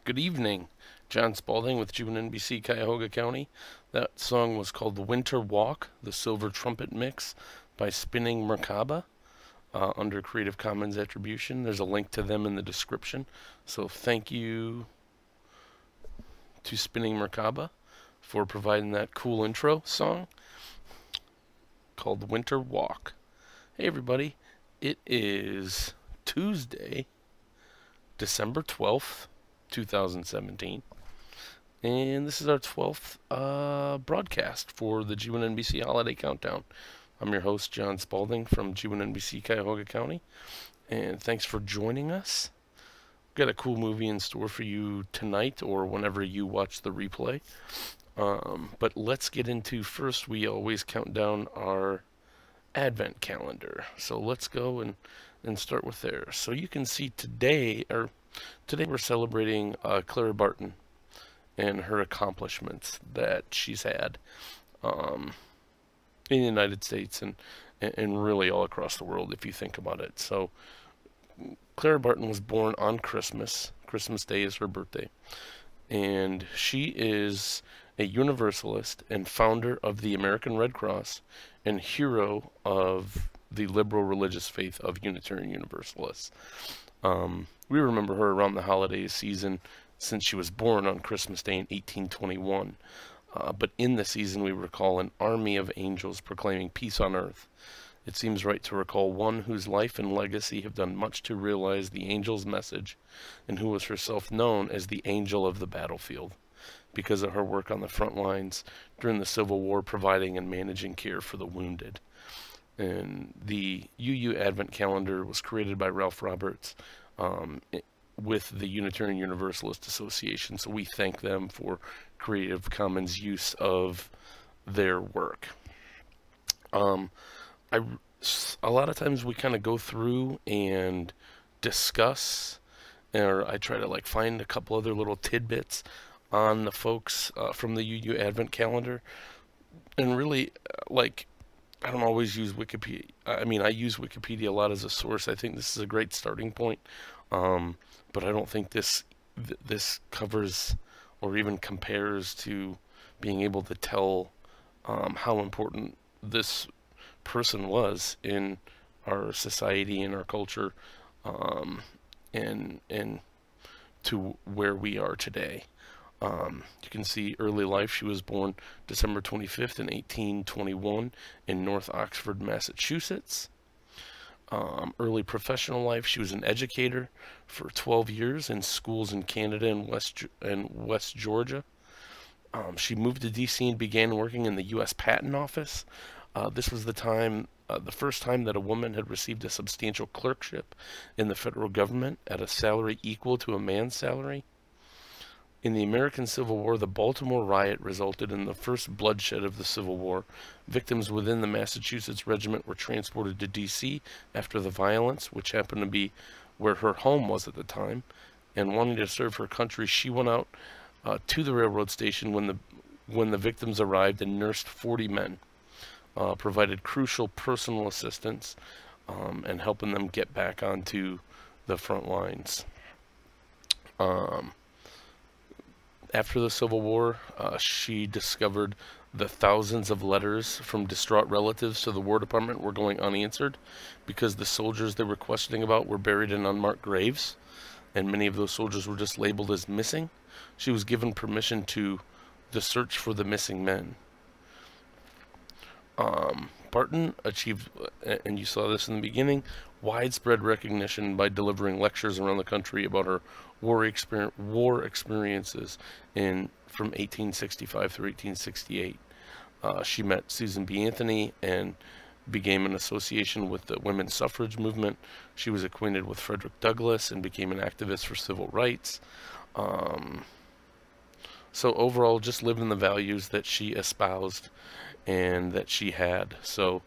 Good evening. John Spalding with G1NBC, Cuyahoga County. That song was called The Winter Walk, the Silver Trumpet Mix by Spinning Merkaba, under Creative Commons Attribution. There's a link to them in the description. So thank you to Spinning Merkaba for providing that cool intro song called The Winter Walk. Hey everybody, it is Tuesday, December 12th, 2017, and this is our 12th broadcast for the G1NBC Holiday Countdown. I'm your host, John Spalding from G1NBC Cuyahoga County, and thanks for joining us. Got a cool movie in store for you tonight or whenever you watch the replay. But let's get into, first we always count down our Advent calendar. So let's go and start with there. So you can see today we're celebrating Clara Barton and her accomplishments that she's had in the United States and really all across the world if you think about it. So Clara Barton was born on Christmas. Christmas Day is her birthday. And she is a Universalist and founder of the American Red Cross and hero of the liberal religious faith of Unitarian Universalists. We remember her around the holiday season since she was born on Christmas Day in 1821. But in the season we recall an army of angels proclaiming peace on earth. It seems right to recall one whose life and legacy have done much to realize the angel's message, and who was herself known as the angel of the battlefield, because of her work on the front lines during the Civil War, providing and managing care for the wounded. And the UU Advent Calendar was created by Ralph Roberts with the Unitarian Universalist Association, so we thank them for Creative Commons use of their work. A lot of times we kind of go through and discuss, or I try to find a couple other little tidbits on the folks from the UU Advent Calendar, and really I don't always use Wikipedia. I mean, I use Wikipedia a lot as a source. I think this is a great starting point, but I don't think this covers or even compares to being able to tell how important this person was in our society and our culture, and to where we are today. You can see early life. She was born December 25th in 1821 in North Oxford, Massachusetts. Early professional life, she was an educator for 12 years in schools in Canada and West Georgia. She moved to DC and began working in the U.S. Patent Office. This was the first time that a woman had received a substantial clerkship in the federal government at a salary equal to a man's salary. In the American Civil War, the Baltimore riot resulted in the first bloodshed of the Civil War. Victims within the Massachusetts regiment were transported to D.C. after the violence, which happened to be where her home was at the time. And wanting to serve her country, she went out to the railroad station when the victims arrived and nursed 40 men, provided crucial personal assistance, and helping them get back onto the front lines. After the Civil War, she discovered the thousands of letters from distraught relatives to the War Department were going unanswered because the soldiers they were questioning about were buried in unmarked graves, and many of those soldiers were just labeled as missing. She was given permission to the search for the missing men. Barton achieved, and you saw this in the beginning, widespread recognition by delivering lectures around the country about her war experiences from 1865 through 1868. She met Susan B. Anthony and became an association with the women's suffrage movement. She was acquainted with Frederick Douglass and became an activist for civil rights. So overall, just living the values that she espoused and that she had. So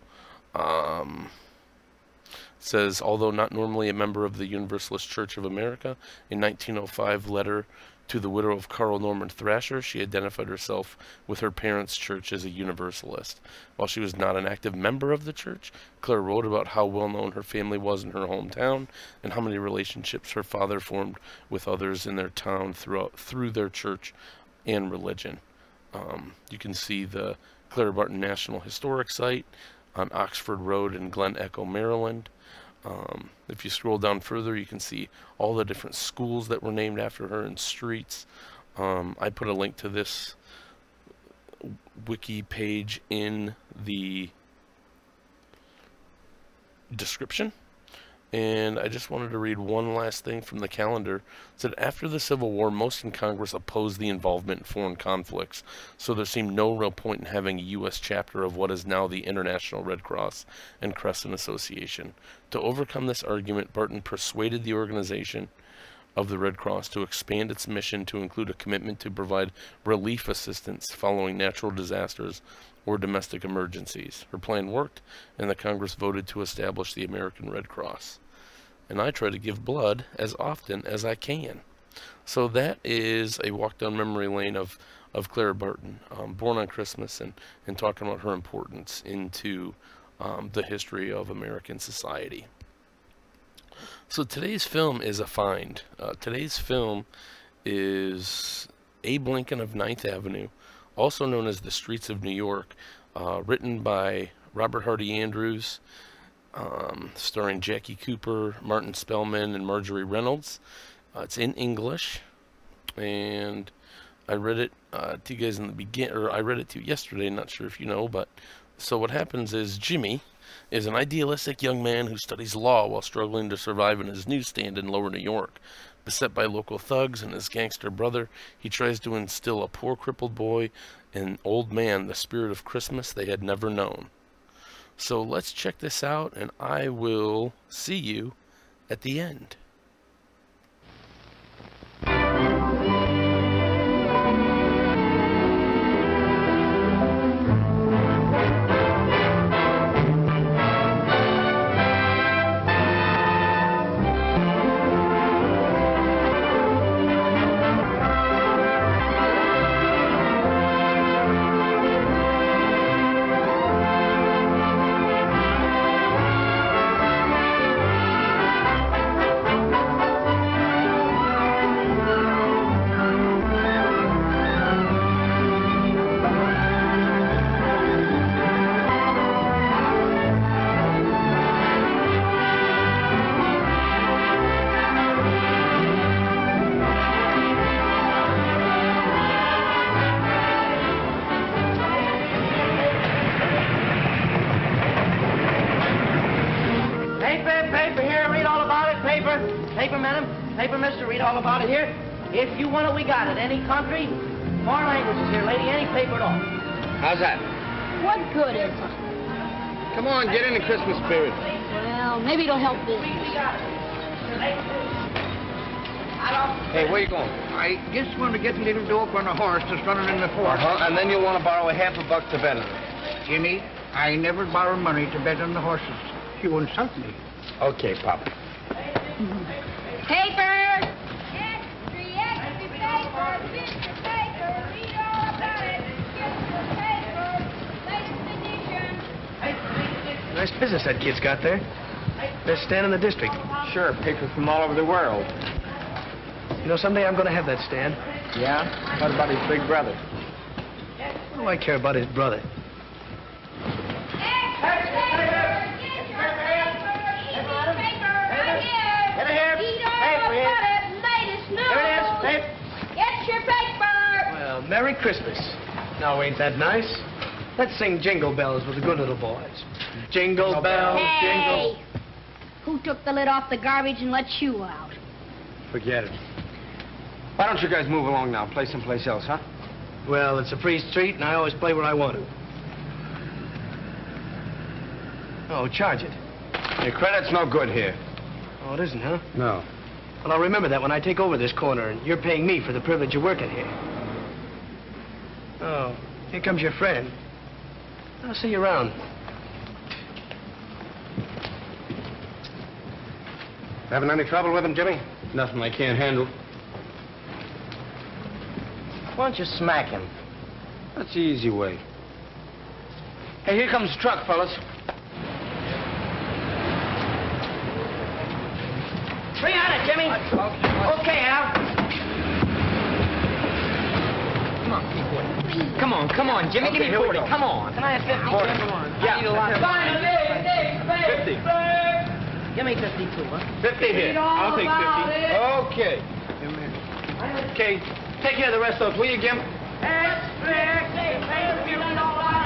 says, although not normally a member of the Universalist Church of America, in 1905 letter To the widow of Carl Norman Thrasher, she identified herself with her parents' church as a Universalist. While she was not an active member of the church, Claire wrote about how well known her family was in her hometown and how many relationships her father formed with others in their town through their church and religion. You can see the Claire Barton National Historic Site on Oxford Road in Glen Echo, Maryland. If you scroll down further, you can see all the different schools that were named after her and streets. I put a link to this wiki page in the description. And I just wanted to read one last thing from the calendar. It said, after the Civil War, most in Congress opposed the involvement in foreign conflicts, so there seemed no real point in having a U.S. chapter of what is now the International Red Cross and Crescent Association. To overcome this argument, Barton persuaded the organization of the Red Cross to expand its mission to include a commitment to provide relief assistance following natural disasters or domestic emergencies. Her plan worked, and the Congress voted to establish the American Red Cross. And I try to give blood as often as I can. So that is a walk down memory lane of Clara Barton, born on Christmas, and talking about her importance into the history of American society. So today's film is a find. Today's film is Abe Lincoln of 9th Avenue, also known as The Streets of New York, written by Robert Hardy Andrews, starring Jackie Cooper, Martin Spellman, and Marjorie Reynolds. It's in English, and I read it to you guys in the beginning, or I read it to you yesterday, not sure if you know, but so what happens is Jimmy is an idealistic young man who studies law while struggling to survive in his newsstand in Lower New York. Beset by local thugs and his gangster brother, he tries to instill a poor crippled boy and old man the spirit of Christmas they had never known. So let's check this out, and I will see you at the end. Paper, madam. Paper, mister. Read all about it here. If you want it, we got it. Any country, foreign languages here, lady. Any paper at all. How's that? What good is it? Come on, get in the Christmas spirit. Well, maybe it'll help business. Hey, where you going? I just want to get a little dope on a horse that's running in the forest. And then you'll want to borrow $50 to bet on it. Jimmy, I never borrow money to bet on the horses. You insult me. Okay, Pop. Paper! Extra paper, Mr. Paper, read all about it. Extra paper, latest edition. Nice business that kid's got there. Best stand in the district. Sure, paper from all over the world. You know, someday I'm going to have that stand. Yeah? What about his big brother? What do I care about his brother? Extra paper, get your paper, easy paper, right here. Get it here. Read all Paper here. about it, latest news. Here it is. Paper. Get your paper. Well, Merry Christmas. Now, ain't that nice? Let's sing Jingle Bells with the good little boys. Jingle bells, jingle... Hey! Who took the lid off the garbage and let you out? Forget it. Why don't you guys move along now? Play someplace else, huh? Well, it's a free street, and I always play where I want to. Oh, charge it. Your credit's no good here. Oh, it isn't, huh? No. Well, I'll remember that when I take over this corner, and you're paying me for the privilege of working here. Oh, here comes your friend. I'll see you around. Having any trouble with him, Jimmy? Nothing I can't handle. Why don't you smack him? That's the easy way. Hey, here comes the truck, fellas. Bring on it, Jimmy. Okay, Al. Come on, Jimmy, give me 40. Come on. Can I have 50? 40. Come on. Yeah. Fine, 50. Give me 52, huh? 50 here. I'll take 50. Okay. Okay. Take care of the rest of those, will you, Jim?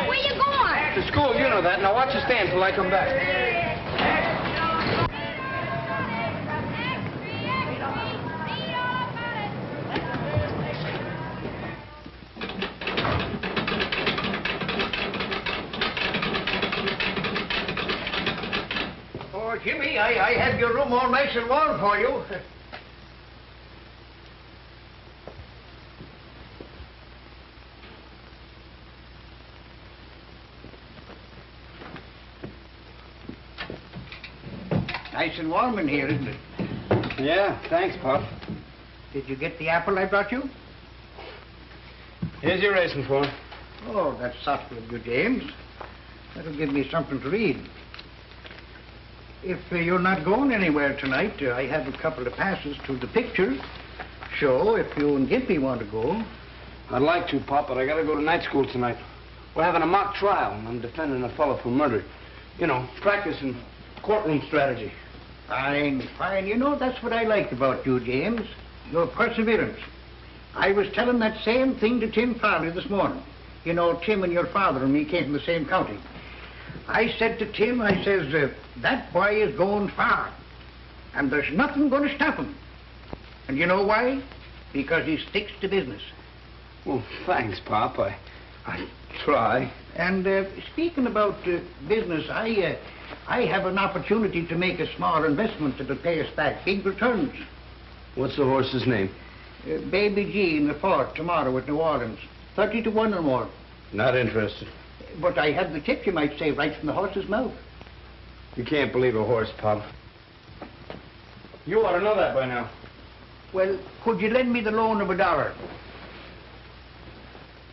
Where you going? To school, you know that. Now watch your stand till I come back. Oh, Jimmy, I had your room all nice and warm for you. Nice and warm in here, isn't it? Yeah, thanks, Pop. Did you get the apple I brought you? Here's your racing form. Oh, that's thoughtful of you, James. That'll give me something to read. If you're not going anywhere tonight, I have a couple of passes to the picture show if you and Gimpy want to go. I'd like to, Pop, but I gotta go to night school tonight. We're having a mock trial, and I'm defending a fellow for murder. You know, practicing courtroom strategy. Fine, fine. You know, that's what I liked about you, James. Your perseverance. I was telling that same thing to Tim Farley this morning. You know, Tim and your father and me came from the same county. I said to Tim, I says, that boy is going far. And there's nothing going to stop him. And you know why? Because he sticks to business. Well, thanks, Pop. I try. And speaking about business, I have an opportunity to make a small investment that'll pay us back big returns. What's the horse's name? Baby G in the fort tomorrow at New Orleans. 30 to 1 or more. Not interested. But I have the tip, you might say, right from the horse's mouth. You can't believe a horse, Pop. You ought to know that by now. Well, could you lend me the loan of $1?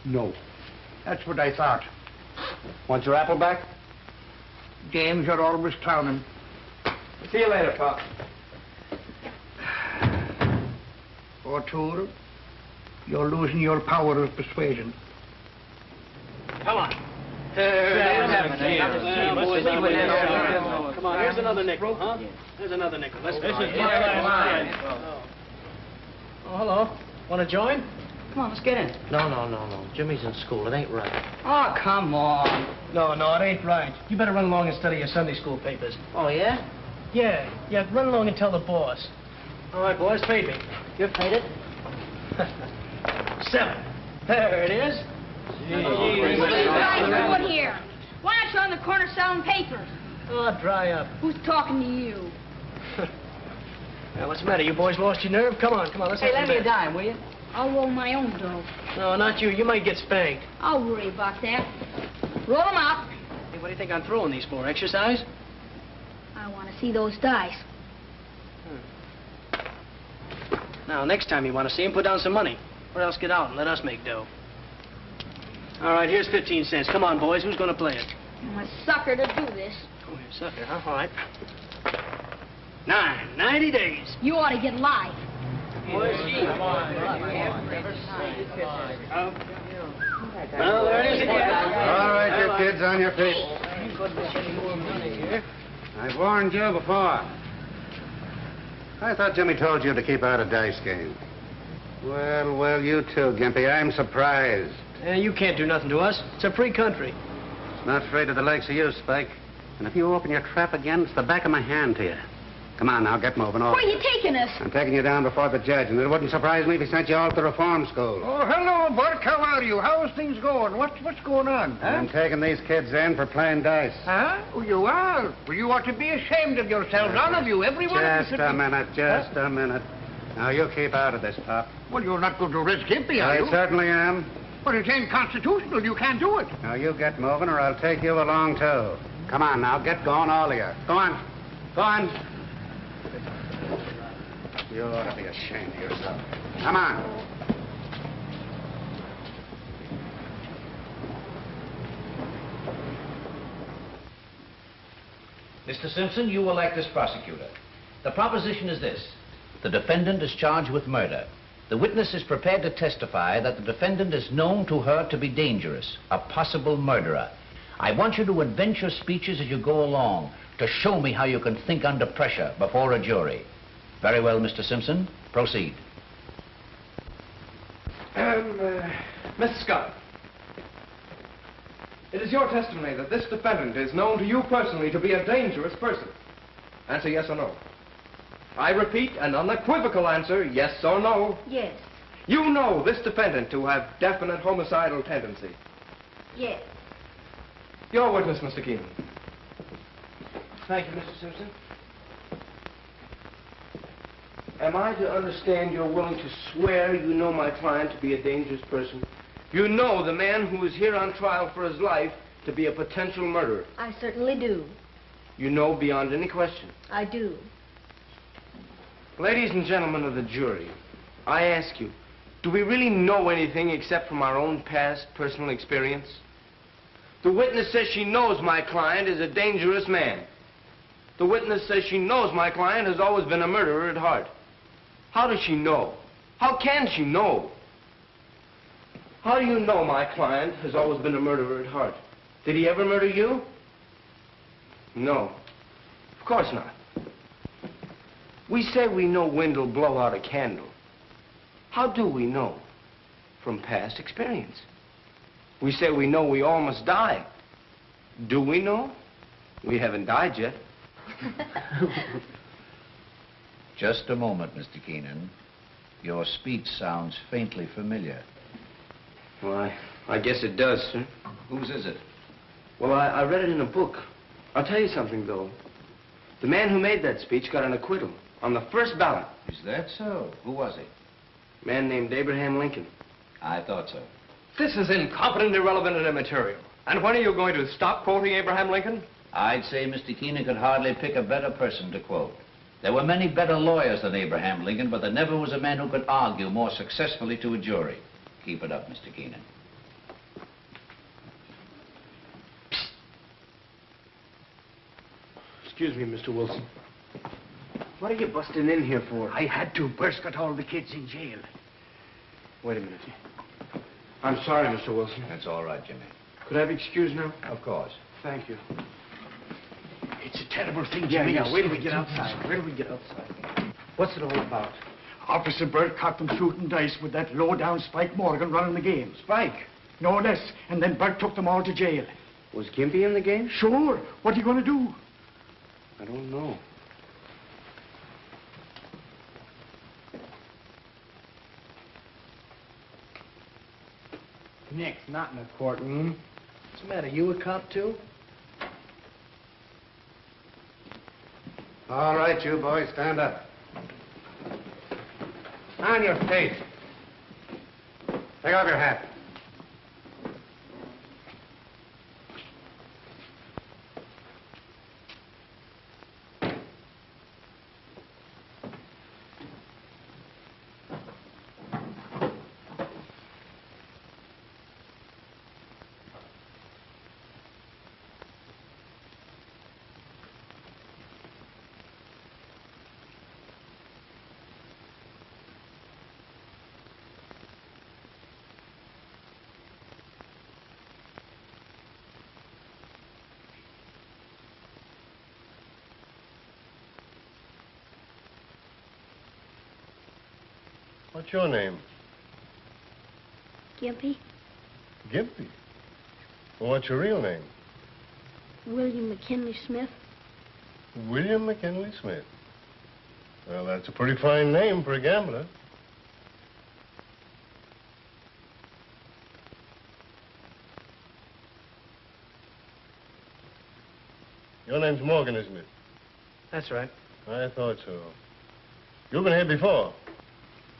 No. That's what I thought. Want your apple back? James, you're always clowning. See you later, Pop. O'Toole, you're losing your power of persuasion. Come on. Come on, here's another nickel, huh? Here's another nickel. Let's go. Oh, hello. Want to join? Come on, let's get in. No. Jimmy's in school. It ain't right. Oh, come on. No, it ain't right. You better run along and study your Sunday school papers. Oh, yeah? Yeah, run along and tell the boss. All right, boys, paid me. You're paid it? 7. There it is. What are you guys doing here? Why aren't you on the corner selling papers? Oh, dry up. Who's talking to you? Now, what's the matter? You boys lost your nerve? Come on, let's Hey, have lend some me a dime, will you? I'll roll my own dough. No, not you. You might get spanked. I'll worry about that. Roll them out. Hey, what do you think I'm throwing these for? Exercise? I want to see those dice. Now, next time you want to see him, put down some money. Or else get out and let us make dough. All right, here's 15 cents. Come on, boys. Who's going to play it? I'm a sucker to do this. Oh, you're a sucker, huh? All right. 90 days. You ought to get live. Well, there it is again. All right, you kids, on your feet. I warned you before. I thought Jimmy told you to keep out of dice games. Well, you too, Gimpy. I'm surprised. You can't do nothing to us. It's a free country. Not afraid of the likes of you, Spike. And if you open your trap again, it's the back of my hand to you. Come on now, get moving. Where are you taking us? I'm taking you down before the judge, and it wouldn't surprise me if he sent you all to reform school. Oh, hello, Bart. How are you? How's things going? What's going on? Huh? I'm taking these kids in for playing dice. Huh? Oh, you are? Well, you ought to be ashamed of yourselves, all of you, every one of you. Just a minute. Now, you keep out of this, Pop. Well, you're not going to risk Gimpy, are you? I certainly am. But it ain't constitutional. You can't do it. Now, you get moving, or I'll take you along, too. Come on, now, get going, all of you. Go on. You ought to be ashamed of yourself. Come on. Mr. Simpson, you will act as prosecutor. The proposition is this. The defendant is charged with murder. The witness is prepared to testify that the defendant is known to her to be dangerous, a possible murderer. I want you to invent your speeches as you go along to show me how you can think under pressure before a jury. Very well, Mr. Simpson. Proceed. Mr. Scott, it is your testimony that this defendant is known to you personally to be a dangerous person. Answer yes or no. I repeat, an unequivocal answer, yes or no. Yes. You know this defendant to have definite homicidal tendency. Yes. Your witness, Mr. Keenan. Thank you, Mr. Simpson. Am I to understand you're willing to swear you know my client to be a dangerous person? You know the man who is here on trial for his life to be a potential murderer. I certainly do. You know beyond any question. I do. Ladies and gentlemen of the jury, I ask you, do we really know anything except from our own past personal experience? The witness says she knows my client is a dangerous man. The witness says she knows my client has always been a murderer at heart. How does she know? How can she know? How do you know my client has always been a murderer at heart? Did he ever murder you? No. Of course not. We say we know wind will blow out a candle. How do we know? From past experience. We say we know we all must die. Do we know? We haven't died yet. Just a moment, Mr. Keenan. Your speech sounds faintly familiar. Well, I guess it does, sir. Whose is it? Well, I read it in a book. I'll tell you something, though. The man who made that speech got an acquittal on the first ballot. Is that so? Who was he? A man named Abraham Lincoln. I thought so. This is incompetent, irrelevant, and immaterial. And when are you going to stop quoting Abraham Lincoln? I'd say Mr. Keenan could hardly pick a better person to quote. There were many better lawyers than Abraham Lincoln, but there never was a man who could argue more successfully to a jury. Keep it up, Mr. Keenan. Excuse me, Mr. Wilson. What are you busting in here for? I had to. Burst got all the kids in jail. Wait a minute. I'm sorry, Mr. Wilson. That's all right, Jimmy. Could I be excused now? Of course. Thank you. It's a terrible thing, Jimmy. Yeah, wait till we get outside. Wait till we get outside. What's it all about? Officer Burt caught them shooting dice with that low-down Spike Morgan running the game. Spike? No less. And then Burt took them all to jail. Was Gimpy in the game? Sure. What are you going to do? I don't know. Nick, not in the courtroom. What's the matter? You a cop, too? All right, you boys, stand up. On your feet. Take off your hat. What's your name? Gimpy? Gimpy. Well, what's your real name? William McKinley Smith. William McKinley Smith. Well, that's a pretty fine name for a gambler. Your name's Morgan, isn't it? That's right. I thought so. You've been here before.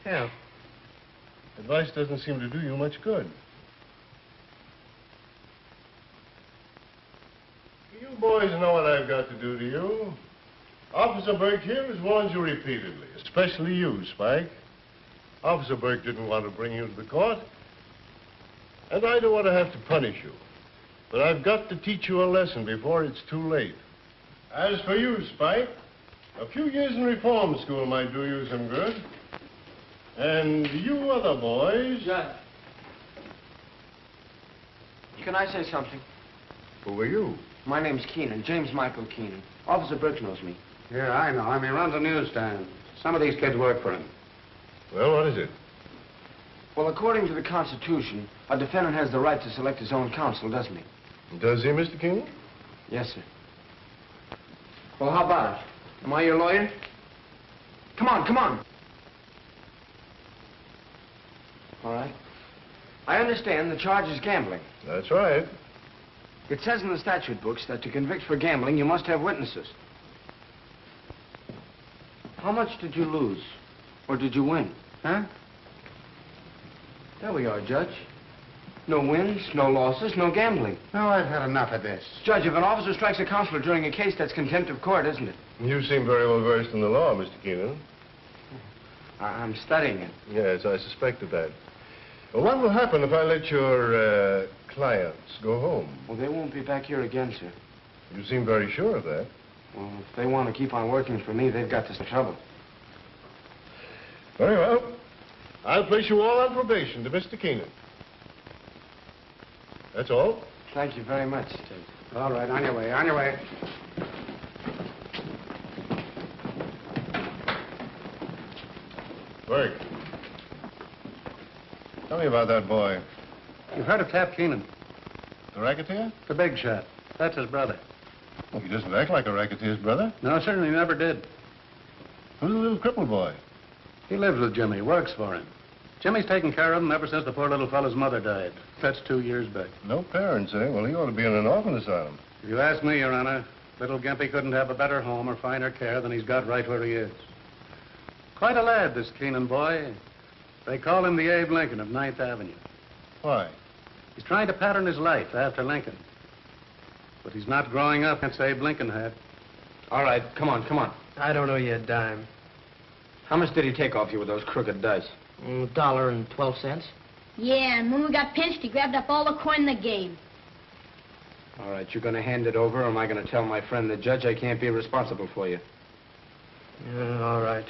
Yeah. Advice doesn't seem to do you much good. You boys know what I've got to do to you. Officer Burke here has warned you repeatedly, especially you, Spike. Officer Burke didn't want to bring you to the court, and I don't want to have to punish you. But I've got to teach you a lesson before it's too late. As for you, Spike, a few years in reform school might do you some good. And you other boys... Judge. Can I say something? Who are you? My name's Keenan, James Michael Keenan. Officer Burke knows me. Yeah, I know him. He runs a newsstand. Some of these kids work for him. Well, what is it? Well, according to the Constitution, a defendant has the right to select his own counsel, doesn't he? Does he, Mr. King? Yes, sir. Well, how about it? Am I your lawyer? Come on, come on. All right. I understand the charge is gambling. That's right. It says in the statute books that to convict for gambling, you must have witnesses. How much did you lose? Or did you win? Huh? There we are, Judge. No wins, no losses, no gambling. No, I've had enough of this. Judge, if an officer strikes a counselor during a case, that's contempt of court, isn't it? You seem very well versed in the law, Mr. Keenan. I'm studying it. Yes, I suspected that. Well, what will happen if I let your clients go home? Well, they won't be back here again, sir. You seem very sure of that. Well, if they want to keep on working for me, they've got this trouble. Very well. I'll place you all on probation to Mr. Keenan. That's all. Thank you very much, Judge. All right, on your way, on your way. Burke. Tell me about that boy. You've heard of Tap Keenan, The racketeer? the big shot. That's his brother. Well, he doesn't act like a racketeer's brother. No, certainly never did. Who's the little crippled boy? He lives with Jimmy, works for him. Jimmy's taken care of him ever since the poor little fellow's mother died. That's 2 years back. No parents, eh? Well, he ought to be in an orphan asylum. If you ask me, Your Honor, little Gimpy couldn't have a better home or finer care than he's got right where he is. Quite a lad, this Keenan boy. They call him the Abe Lincoln of 9th Avenue. Why? He's trying to pattern his life after Lincoln. But he's not growing up as Abe Lincoln had. All right, come on, come on. I don't owe you a dime. How much did he take off you with those crooked dice? $1.12. Yeah, and when we got pinched, he grabbed up all the coin in the game. All right, you're going to hand it over, or am I going to tell my friend the judge I can't be responsible for you? All right.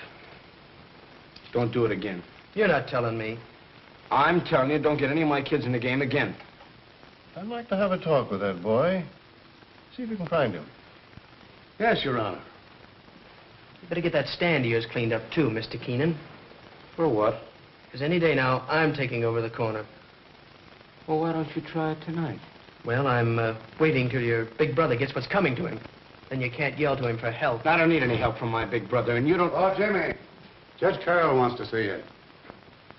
Don't do it again. You're not telling me. I'm telling you, don't get any of my kids in the game again. I'd like to have a talk with that boy. See if you can find him. Yes, Your Honor. You better get that stand of yours cleaned up, too, Mr. Keenan. For what? Because any day now, I'm taking over the corner. Well, why don't you try it tonight? Well, I'm waiting till your big brother gets what's coming to him. Then you can't yell to him for help. I don't need any help from my big brother, and you don't... Oh, Jimmy. Judge Carroll wants to see you.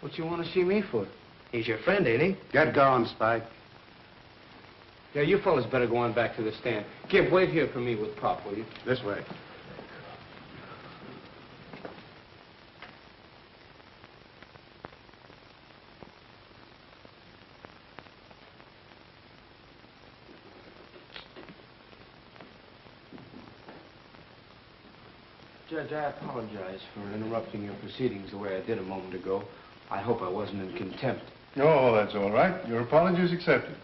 What you want to see me for? He's your friend, ain't he? Get going, Spike. Yeah, you fellas better go on back to the stand. Gib, wait here for me with Pop, will you? This way. Judge, I apologize for interrupting your proceedings the way I did a moment ago. I hope I wasn't in contempt. Oh, that's all right. Your apology is accepted.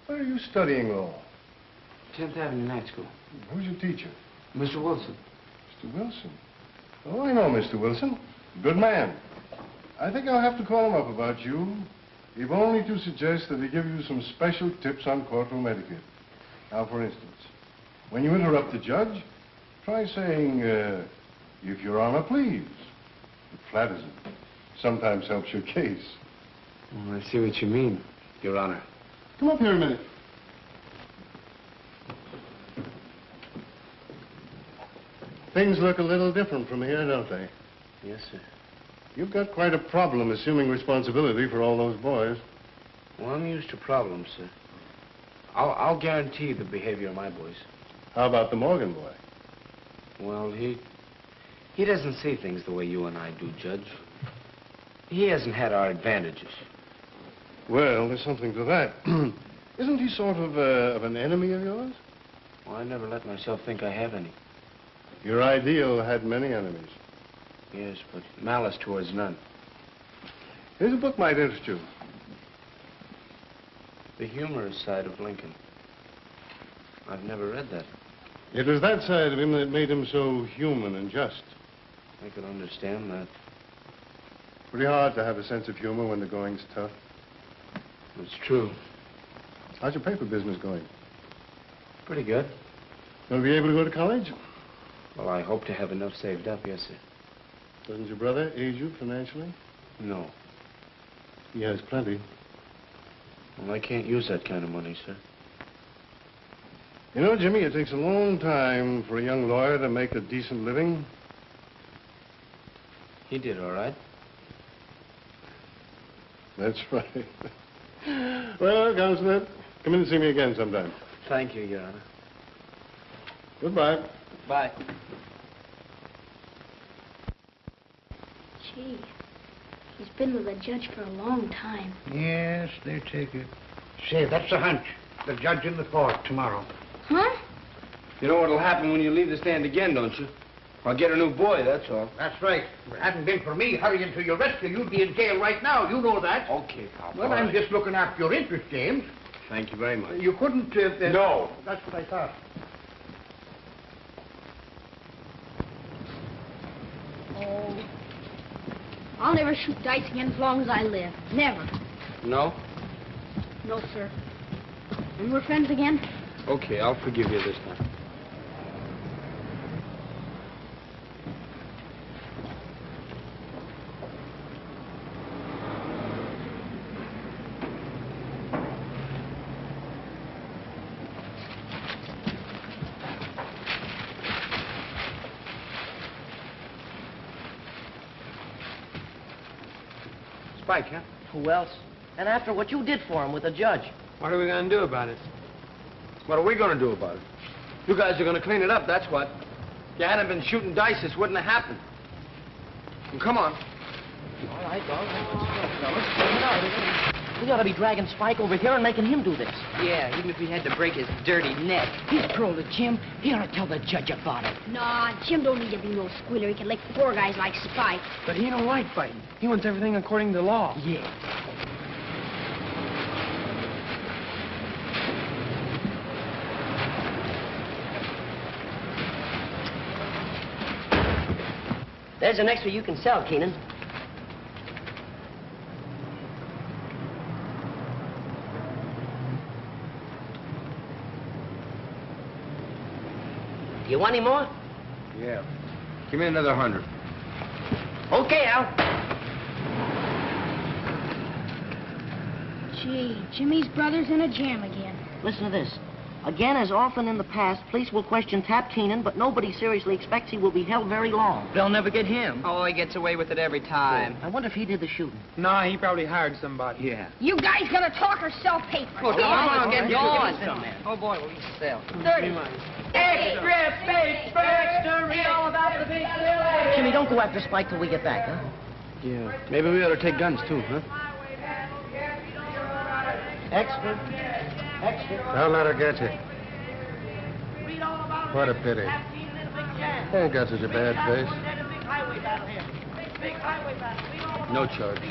Where are you studying law? 10th Avenue Night School. Who's your teacher? Mr. Wilson. Mr. Wilson. Oh, I know Mr. Wilson. Good man. I think I'll have to call him up about you, if only to suggest that he give you some special tips on courtroom etiquette. Now, for instance, when you interrupt the judge, try saying, if Your Honor, please. It flatters him. Sometimes helps your case. Oh, I see what you mean, Your Honor. Come up here a minute. Things look a little different from here, don't they? Yes, sir. You've got quite a problem assuming responsibility for all those boys. Well, I'm used to problems, sir. I'll guarantee the behavior of my boys. How about the Morgan boy? Well, he doesn't see things the way you and I do, Judge. He hasn't had our advantages. Well, there's something to that. Isn't he sort of an enemy of yours? Well, I never let myself think I have any. Your ideal had many enemies. Yes, but malice towards none. Here's a book might interest you. The humorous side of Lincoln. I've never read that. It was that side of him that made him so human and just. I could understand that. Pretty hard to have a sense of humor when the going's tough. It's true. How's your paper business going? Pretty good. Gonna be able to go to college? Well, I hope to have enough saved up, yes, sir. Doesn't your brother aid you financially? No. He has plenty. Well, I can't use that kind of money, sir. You know, Jimmy, it takes a long time for a young lawyer to make a decent living. He did all right. That's right. Well, Counselor, come in and see me again sometime. Thank you, Your Honor. Goodbye. Bye. Gee, he's been with the judge for a long time. Yes, they take it. Say, that's a hunch. The judge in the court tomorrow. Huh? You know what'll happen when you leave the stand again, don't you? I'll get a new boy, that's all. That's right. If it hadn't been for me hurrying to your rescue, you'd be in jail right now. You know that. Okay, Pop. Well, I'm just looking after your interest, James. Thank you very much. You couldn't... No. That's what I thought. Oh. I'll never shoot dice again as long as I live. Never. No? No, sir. And we're friends again? Okay, I'll forgive you this time. Spike, huh? Who else? And after what you did for him with the judge. What are we going to do about it? What are we going to do about it? You guys are going to clean it up, that's what. If you hadn't been shooting dice, this wouldn't have happened. Well, come on. All right, fellas. We ought to be dragging Spike over here and making him do this. Yeah, even if he had to break his dirty neck. He's paroled to Jim. He ought to tell the judge about it. Nah, Jim don't need to be no squealer. He can lick four guys like Spike. But he don't like fighting. He wants everything according to law. Yeah. There's an extra you can sell, Keenan. You want any more? Yeah. Give me another 100. Okay, Al. Gee, Jimmy's brother's in a jam again. Listen to this. Again, as often in the past, police will question Tap Keenan, but nobody seriously expects he will be held very long. They'll never get him. Oh, he gets away with it every time. I wonder if he did the shooting. Nah, he probably hired somebody. Yeah. You guys gonna talk or sell paper? Oh, come on, get going. Oh, boy, what do you sell? 30. Extra paper, extra, read all about the big deal. Jimmy, don't go after Spike till we get back, huh? Yeah. Maybe we ought to take guns, too, huh? Extra. Extra. Don't let her get you. What a pity. You ain't got such a bad face. No charge.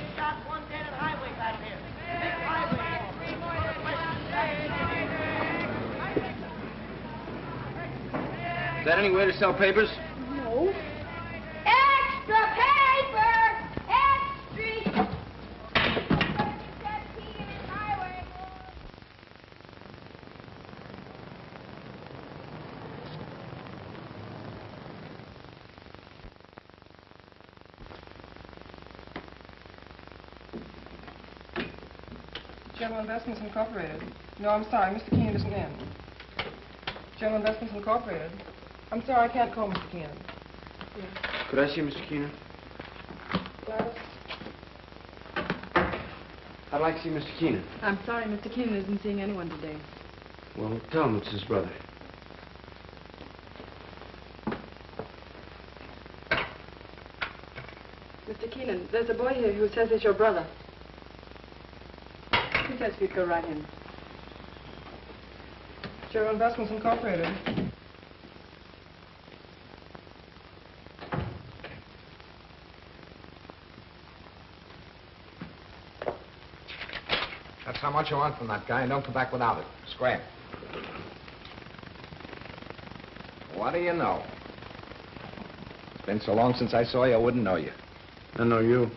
Is that any way to sell papers? No. Extra paper! Extra! General Investments Incorporated. No, I'm sorry, Mr. Keenan isn't in. General Investments Incorporated. I'm sorry, I can't call Mr. Keenan. Yes. Could I see Mr. Keenan? Gladys? I'd like to see Mr. Keenan. I'm sorry, Mr. Keenan isn't seeing anyone today. Well, tell him it's his brother. Mr. Keenan, there's a boy here who says he's your brother. He says you'd go right in. General Investments Incorporated. That's how much you want from that guy, and don't come back without it. Scram. what do you know? It's been so long since I saw you, I wouldn't know you. I know you.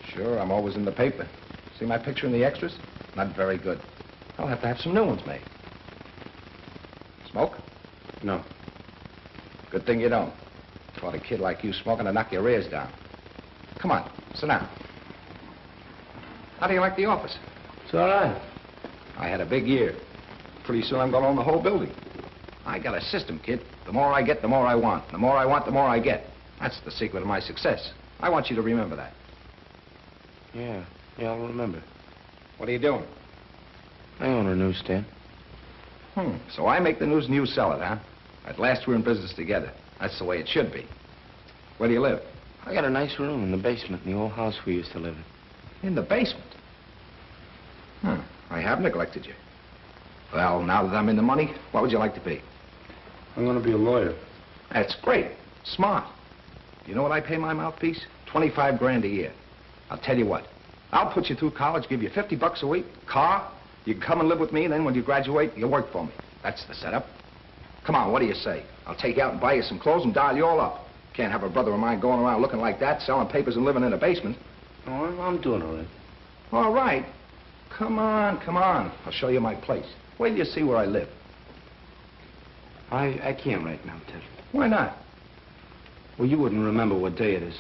Sure, I'm always in the paper. See my picture in the extras? Not very good. I'll have to have some new ones made. Smoke? No. Good thing you don't. Caught a kid like you smoking to knock your ears down. Come on, sit down. How do you like the office? It's all right. I had a big year. Pretty soon I'm going to own the whole building. I got a system, kid. The more I get, the more I want. The more I want, the more I get. That's the secret of my success. I want you to remember that. Yeah, I'll remember. What are you doing? I own a newsstand. So I make the news and you sell it, huh? At last we're in business together. That's the way it should be. Where do you live? I got a nice room in the basement in the old house we used to live in. In the basement? I have neglected you. Well, now that I'm in the money, what would you like to be? I'm going to be a lawyer. That's great. Smart. You know what I pay my mouthpiece? 25 grand a year. I'll tell you what. I'll put you through college, give you $50 a week, car. You can come and live with me, and then when you graduate, you work for me. That's the setup. Come on, what do you say? I'll take you out and buy you some clothes and dial you all up. Can't have a brother of mine going around looking like that, selling papers and living in a basement. Oh, I'm doing all right. All right. Come on, come on. I'll show you my place. Wait till you see where I live. I can't right now, Ted. Why not? Well, you wouldn't remember what day it is.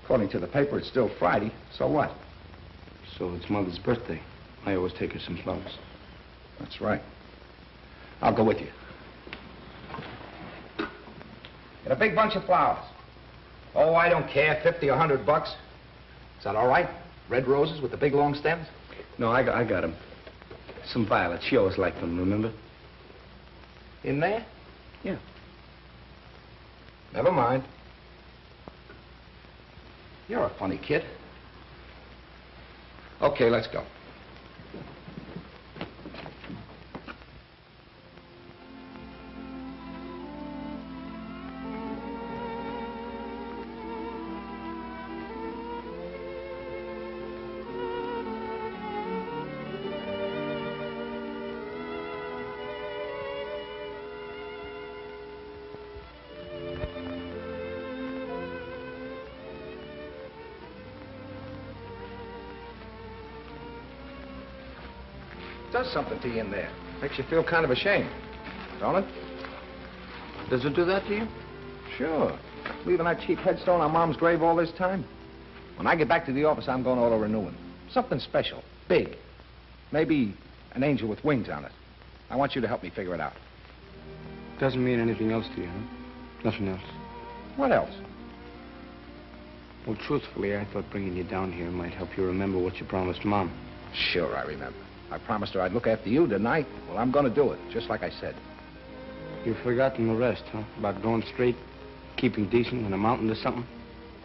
According to the paper, it's still Friday. So what? So it's Mother's birthday. I always take her some flowers. That's right. I'll go with you. Get a big bunch of flowers. Oh, I don't care, 50 or $100. Is that all right? Red roses with the big long stems? No, I got them. Some violets. She always liked them, remember? In there? Yeah. Never mind. You're a funny kid. Okay, let's go. Does something to you in there. Makes you feel kind of ashamed, don't it? Does it do that to you? Sure. Leaving that cheap headstone on Mom's grave all this time. When I get back to the office, I'm going to auto-renew it. Something special, big. Maybe an angel with wings on it. I want you to help me figure it out. Doesn't mean anything else to you, huh? Nothing else. What else? Well, truthfully, I thought bringing you down here might help you remember what you promised Mom. Sure, I remember. I promised her I'd look after you tonight. Well, I'm going to do it, just like I said. You've forgotten the rest, huh? About going straight, keeping decent, and amounting to something?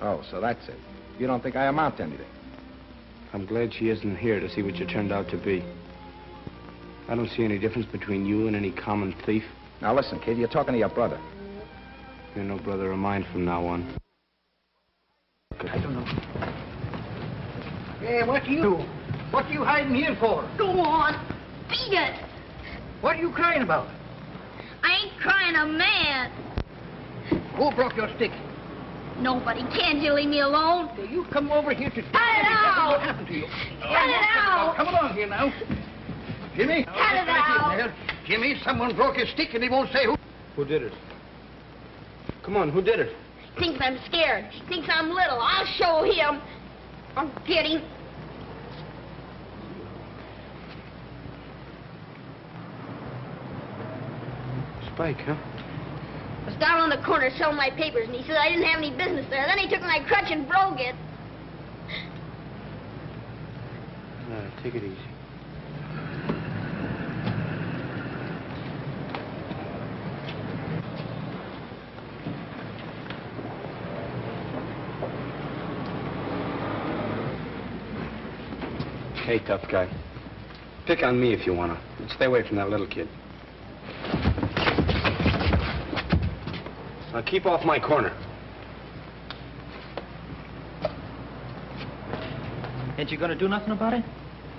Oh, so that's it. You don't think I amount to anything? I'm glad she isn't here to see what you turned out to be. I don't see any difference between you and any common thief. Now, listen, kid, you're talking to your brother. You're no brother of mine from now on. I don't know. Hey, what you do? What are you hiding here for? Go on. Beat it. What are you crying about? I ain't crying, I'm mad. Who broke your stick? Nobody. Can't you leave me alone? You come over here to Cut it out! What happened to you? Cut it out! Come along here now. Jimmy? Cut it out! Jimmy, someone broke his stick and he won't say who. Who did it? Come on, who did it? Thinks I'm scared. Thinks I'm little. I'll show him. I'll get him. Spike, huh? I was down on the corner selling my papers, and he said I didn't have any business there. Then he took my crutch and broke it. Take it easy. Hey, tough guy. Pick on me if you wanna. But stay away from that little kid. Now keep off my corner. Ain't you gonna do nothing about it?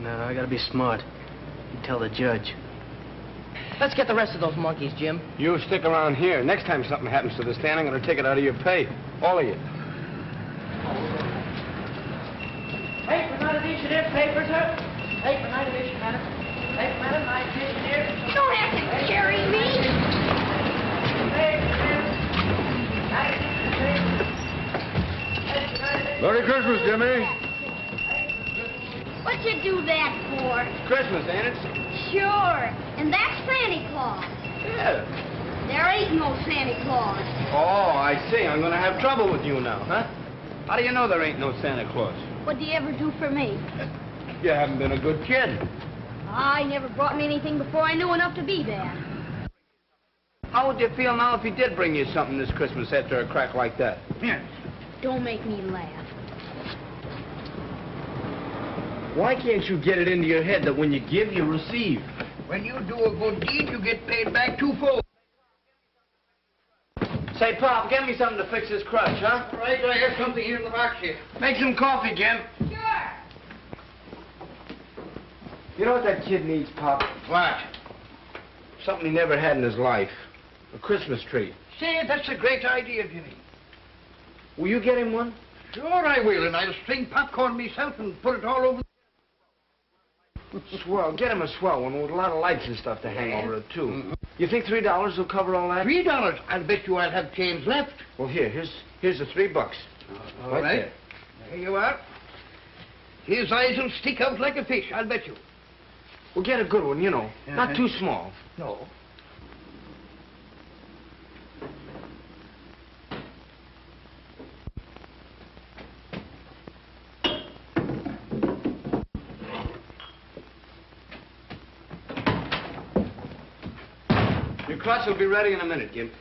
No, I gotta be smart. You tell the judge. Let's get the rest of those monkeys, Jim. You stick around here. Next time something happens to the stand, I'm going to take it out of your pay. All of you. Paper, not initiative. Paper, sir. Paper, not initiative, madam. Paper, madam, not initiative. You don't have to carry me. Merry Christmas, Jimmy. What'd you do that for? It's Christmas, ain't it? Sure. And that's Santa Claus. Yeah. There ain't no Santa Claus. Oh, I see. I'm going to have trouble with you now, huh? How do you know there ain't no Santa Claus? What'd you ever do for me? You haven't been a good kid. I never brought me anything before I knew enough to be bad. How would you feel now if he did bring you something this Christmas after a crack like that? Yes. Don't make me laugh. Why can't you get it into your head that when you give, you receive? When you do a good deed, you get paid back twofold. Say, Pop, get me something to fix this crutch, huh? All right, I have something here in the box here. Make some coffee, Jim. Sure. You know what that kid needs, Pop? What? Something he never had in his life. A Christmas tree. Say, that's a great idea, Jimmy. Will you get him one? Sure I will, and I'll string popcorn myself and put it all over. Swell. Get him a swell one with a lot of lights and stuff to hang over it, too. Mm-hmm. You think $3 will cover all that? $3? I'll bet you I'll have change left. Well, here's the $3. All right. There. There you are. His eyes will stick out like a fish, I'll bet you. Well, get a good one, you know. Not too small. No. Your crutch will be ready in a minute, Gimp.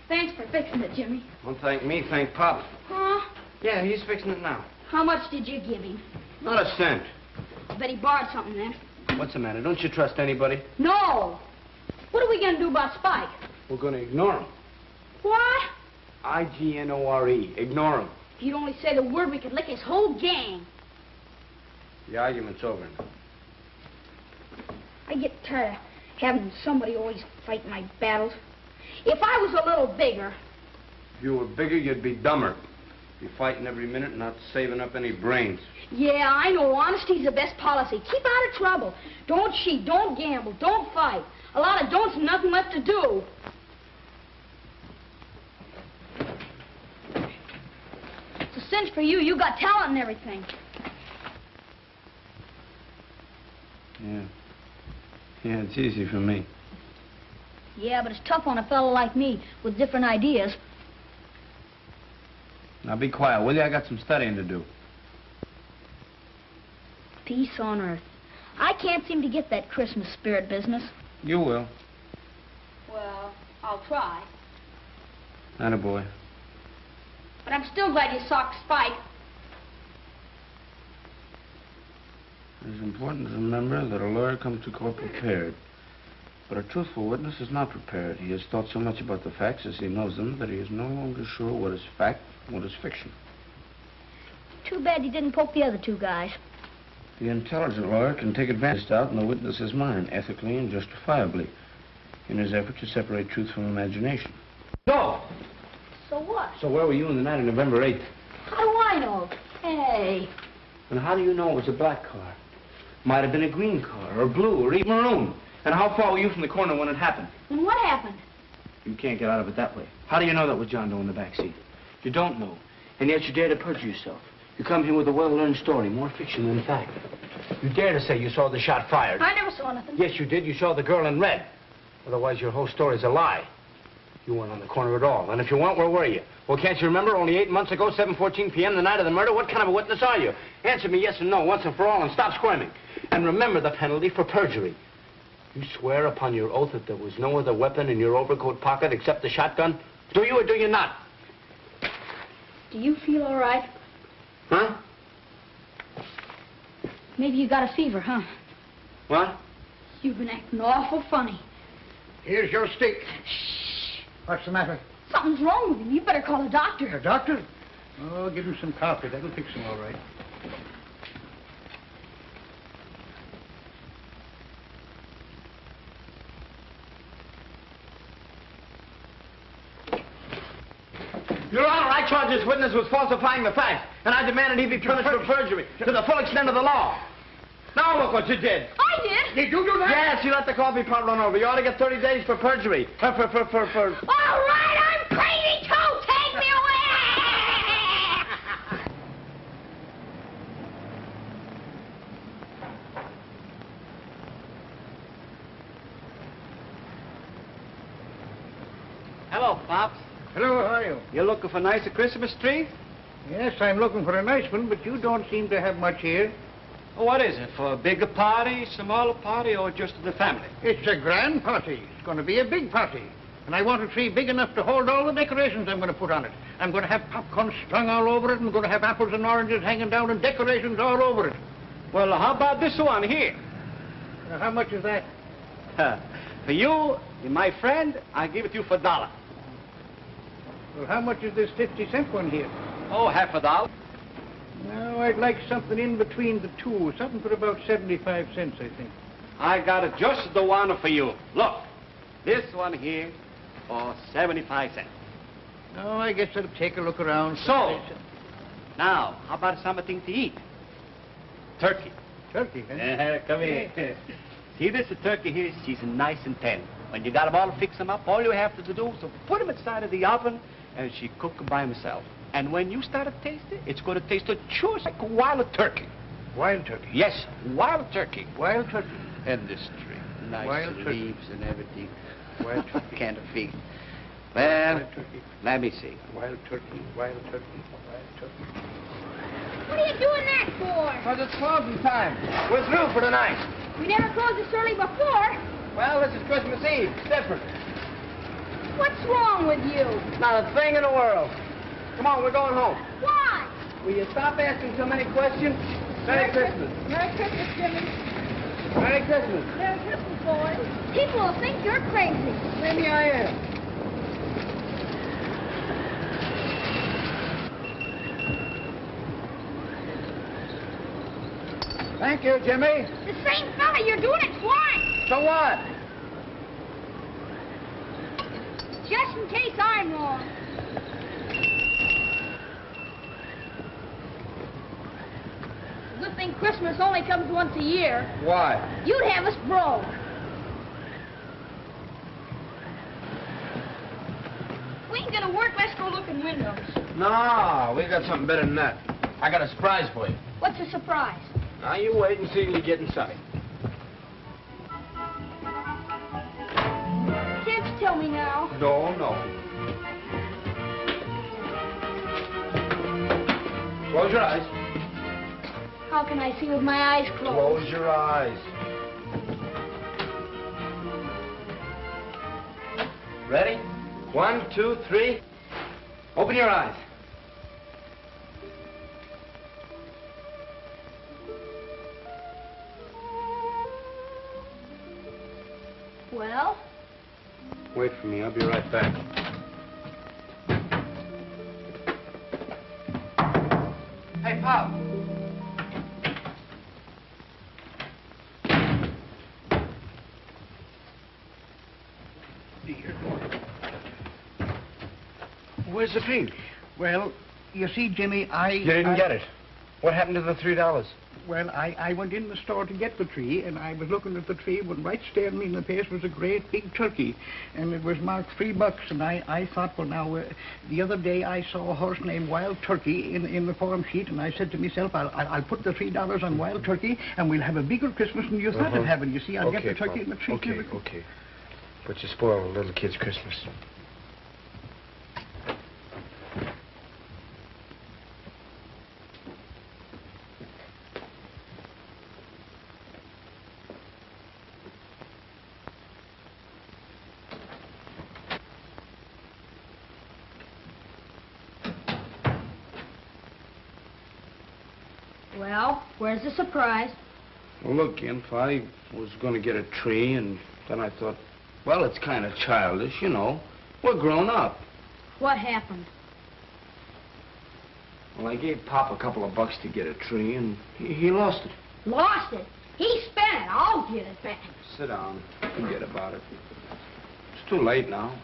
Thanks for fixing it, Jimmy. Don't thank me, thank Pop. Huh? Yeah, he's fixing it now. How much did you give him? Not a cent. I bet he borrowed something then. What's the matter? Don't you trust anybody? No. What are we going to do about Spike? We're going to ignore him. What? I-G-N-O-R-E. Ignore him. If you'd only say the word, we could lick his whole gang. The argument's over now. I get tired of having somebody always fight my battles. If I was a little bigger... If you were bigger, you'd be dumber. Be fighting every minute and not saving up any brains. Yeah, I know. Honesty's the best policy. Keep out of trouble. Don't cheat. Don't gamble. Don't fight. A lot of don'ts and nothing left to do. It's a cinch for you. You got talent and everything. Yeah, it's easy for me. Yeah, but it's tough on a fellow like me with different ideas. Now be quiet, will you? I got some studying to do. Peace on earth. I can't seem to get that Christmas spirit business. You will. Well, I'll try. Attaboy. But I'm still glad you socked Spike. It is important to remember that a lawyer comes to court prepared. But a truthful witness is not prepared. He has thought so much about the facts as he knows them that he is no longer sure what is fact and what is fiction. Too bad you didn't poke the other two guys. The intelligent lawyer can take advantage out in the witness's mind, ethically and justifiably, in his effort to separate truth from imagination. No! So what? So where were you on the night of November 8th? How do I know? Hey. And how do you know it was a black car? Might have been a green car, or blue, or even maroon. And how far were you from the corner when it happened? And what happened? You can't get out of it that way. How do you know that was John Doe in the back seat? You don't know. And yet you dare to perjure yourself. You come here with a well-learned story, more fiction than fact. You dare to say you saw the shot fired. I never saw nothing. Yes, you did. You saw the girl in red. Otherwise, your whole story's a lie. You weren't on the corner at all. And if you weren't, where were you? Well, can't you remember only 8 months ago, 7:14 p.m., the night of the murder? What kind of a witness are you? Answer me yes and no once and for all and stop squirming. And remember the penalty for perjury. You swear upon your oath that there was no other weapon in your overcoat pocket except the shotgun? Do you or do you not? Do you feel all right? Huh? Maybe you got a fever, huh? What? You've been acting awful funny. Here's your stick. Shh. What's the matter? Something's wrong with him. You better call a doctor. A doctor? Oh, give him some coffee. That'll fix him all right. I charged this witness with falsifying the facts, and I demanded he be punished for perjury to the full extent of the law. Now look what you did. I did. Did you do that? Yes, you let the coffee pot run over. You ought to get 30 days for perjury. All right, I'm crazy too. Take me away. Hello, Pops. Hello, how are you? You looking for a nicer Christmas tree? Yes, I'm looking for a nice one, but you don't seem to have much here. What is it, for a bigger party, smaller party, or just the family? It's a grand party. It's going to be a big party. And I want a tree big enough to hold all the decorations I'm going to put on it. I'm going to have popcorn strung all over it, and I'm going to have apples and oranges hanging down and decorations all over it. Well, how about this one here? How much is that? For you, my friend, I give it to you for $1. Well, how much is this 50-cent one here? Oh, half $1. No, I'd like something in between the two. Something for about 75 cents, I think. I got it just the one for you. Look, this one here for 75 cents. No, I guess I'll take a look around. So, now, how about something to eat? Turkey. Turkey, huh? Come here. See this turkey here? She's nice and tender. When you got them all fix them up, all you have to do is to put them inside of the oven, and she cook them by herself. And when you start to taste it, it's going to taste just like a wild turkey. Wild turkey? Yes, wild turkey. Wild turkey. And this tree. Nice wild leaves turkey. And everything. Wild turkey. Can't feed. Well, let me see. Wild turkey, wild turkey, wild turkey. What are you doing that for? Because it's closing time. We're through for tonight. We never closed this early before. Well, this is Christmas Eve. It's different. What's wrong with you? Not a thing in the world. Come on, we're going home. Why? Will you stop asking so many questions? Merry Christmas. Merry Christmas, Jimmy. Merry Christmas. Merry Christmas, boys. People will think you're crazy. Maybe I am. Thank you, Jimmy. The same fella, you're doing it twice. So what? Just in case I'm wrong. Good thing Christmas only comes once a year. Why? You'd have us broke. We ain't gonna work, let's go look in windows. No, we got something better than that. I got a surprise for you. What's a surprise? Now, you wait and see till you get inside. Can't you tell me now? No. Close your eyes. How can I see with my eyes closed? Close your eyes. Ready? 1, 2, 3. Open your eyes. Well? Wait for me. I'll be right back. Hey, Pop. Where's the tree? Well, you see, Jimmy, You didn't get it. What happened to the $3? Well, I went in the store to get the tree, and I was looking at the tree when right staring me in the face was a great big turkey, and it was marked $3, and I thought, well, now, the other day I saw a horse named Wild Turkey in the form sheet, and I said to myself, I'll put the $3 on Wild Turkey, and we'll have a bigger Christmas than you thought of having. You see, I'll get the turkey and the tree. Okay. But you spoil a little kid's Christmas. Well, where's the surprise? Well, look, Imp, I was going to get a tree, and then I thought, well, it's kind of childish, you know. We're grown up. What happened? Well, I gave Pop a couple of bucks to get a tree, and he lost it. Lost it? He spent it. I'll get it back. Sit down. Forget about it. It's too late now.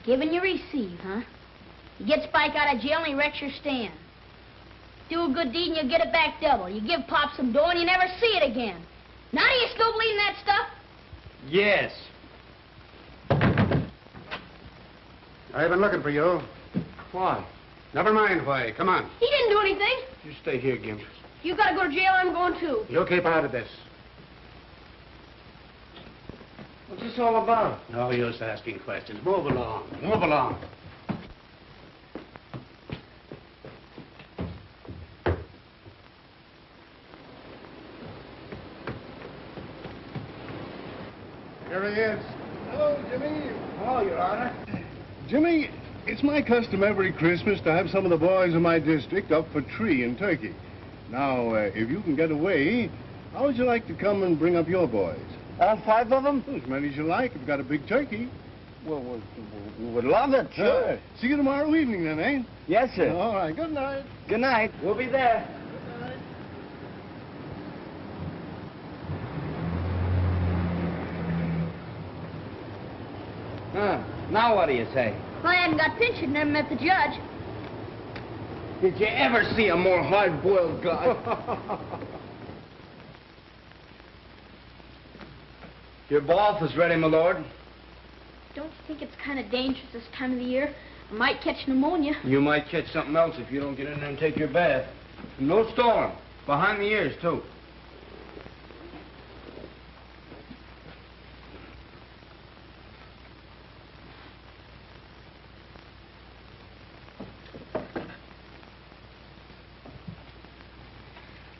Giving you receive, huh? You get Spike out of jail and he wrecks your stand. Do a good deed and you get it back double. You give Pop some dough and you never see it again. Now do you still believe in that stuff? Yes. I've been looking for you. Why? Never mind why. Come on. He didn't do anything. You stay here, Gimp. You gotta go to jail, I'm going too. You keep out of this. What's this all about? No use asking questions. Move along. Move along. Here he is. Hello, Jimmy. Oh, Your Honor. Jimmy, it's my custom every Christmas to have some of the boys in my district up for tree in Turkey. Now, if you can get away, how would you like to come and bring up your boys? All 5 of them? As many as you like. If you've got a big turkey. Well, we would love it, sure. See you tomorrow evening then, eh? Yes, sir. All right. Good night. Good night. We'll be there. Now what do you say? Well, I hadn't got pinched and never met the judge. Did you ever see a more hard-boiled guy? Your bath is ready, my lord. Don't you think it's kind of dangerous this time of the year? I might catch pneumonia. You might catch something else if you don't get in there and take your bath. No storm. Behind the ears, too.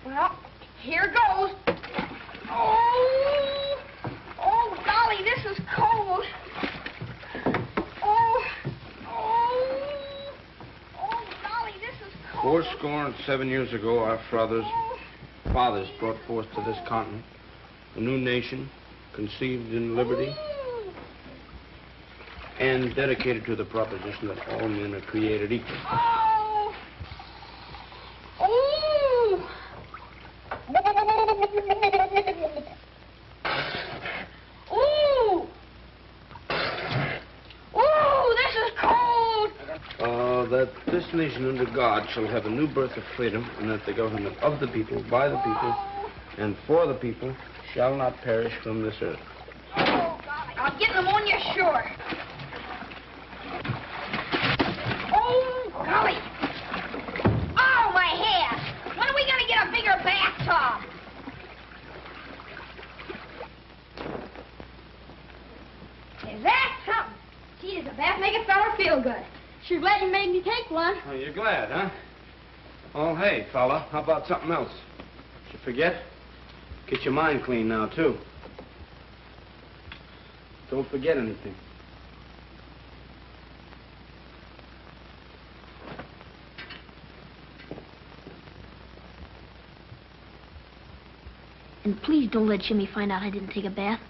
Well, here goes. Oh, golly, this is cold. Golly, this is cold. 7 years ago, our fathers brought forth to this continent a new nation, conceived in liberty, and dedicated to the proposition that all men are created equal. That this nation under God shall have a new birth of freedom, and that the government of the people, by the people, and for the people shall not perish from this earth. Oh, golly, I'll get pneumonia sure. Oh, golly. Oh, my hair. When are we going to get a bigger bathtub? Is that something? Gee, does a bath make a fella feel good? Sure glad you made me take one. Oh, you're glad, huh? Oh, hey, fella, how about something else? Did you forget? Get your mind clean now, too. Don't forget anything. And please don't let Jimmy find out I didn't take a bath.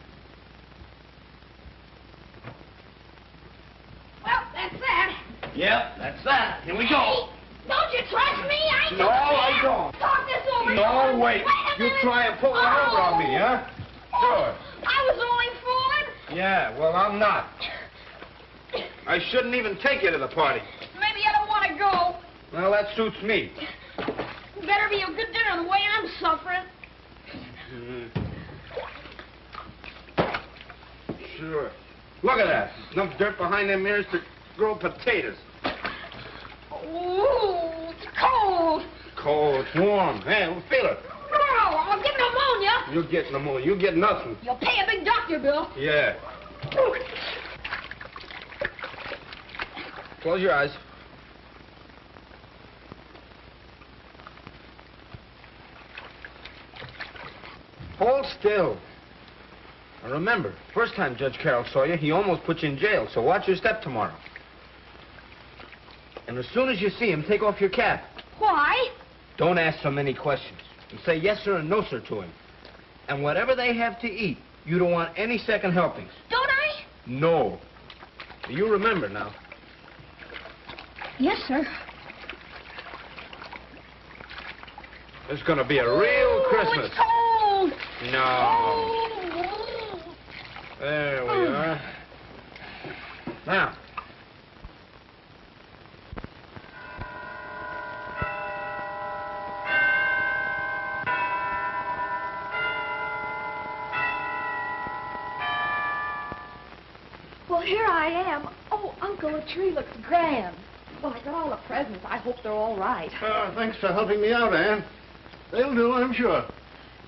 Well, that's that. Yep, that's that. Here we go. Hey, don't you trust me? No, I don't. Talk this over. No, wait. You try and pull one over on me, huh? Sure. I was only fooling. Yeah, well, I'm not. I shouldn't even take you to the party. Maybe I don't want to go. Well, that suits me. Better be a good dinner the way I'm suffering. Sure. Look at that. Enough dirt behind them ears to grow potatoes. Ooh, it's cold. Cold. It's warm. Hey, we'll feel it. Oh, I'll get pneumonia. You'll get pneumonia. You'll get nothing. You'll pay a big doctor bill. Yeah. Close your eyes. Hold still. Now remember, first time Judge Carroll saw you, he almost put you in jail, so watch your step tomorrow. And as soon as you see him, take off your cap. Why? Don't ask so many questions. And say yes, sir, and no, sir to him. And whatever they have to eat, you don't want any second helpings. Don't I? No. You remember now. Yes, sir. It's going to be a real Christmas. It's cold. No. There we are. Now. here I am. Oh, Uncle, the tree looks grand. Well, I got all the presents. I hope they're all right. Thanks for helping me out, Ann. They'll do, I'm sure.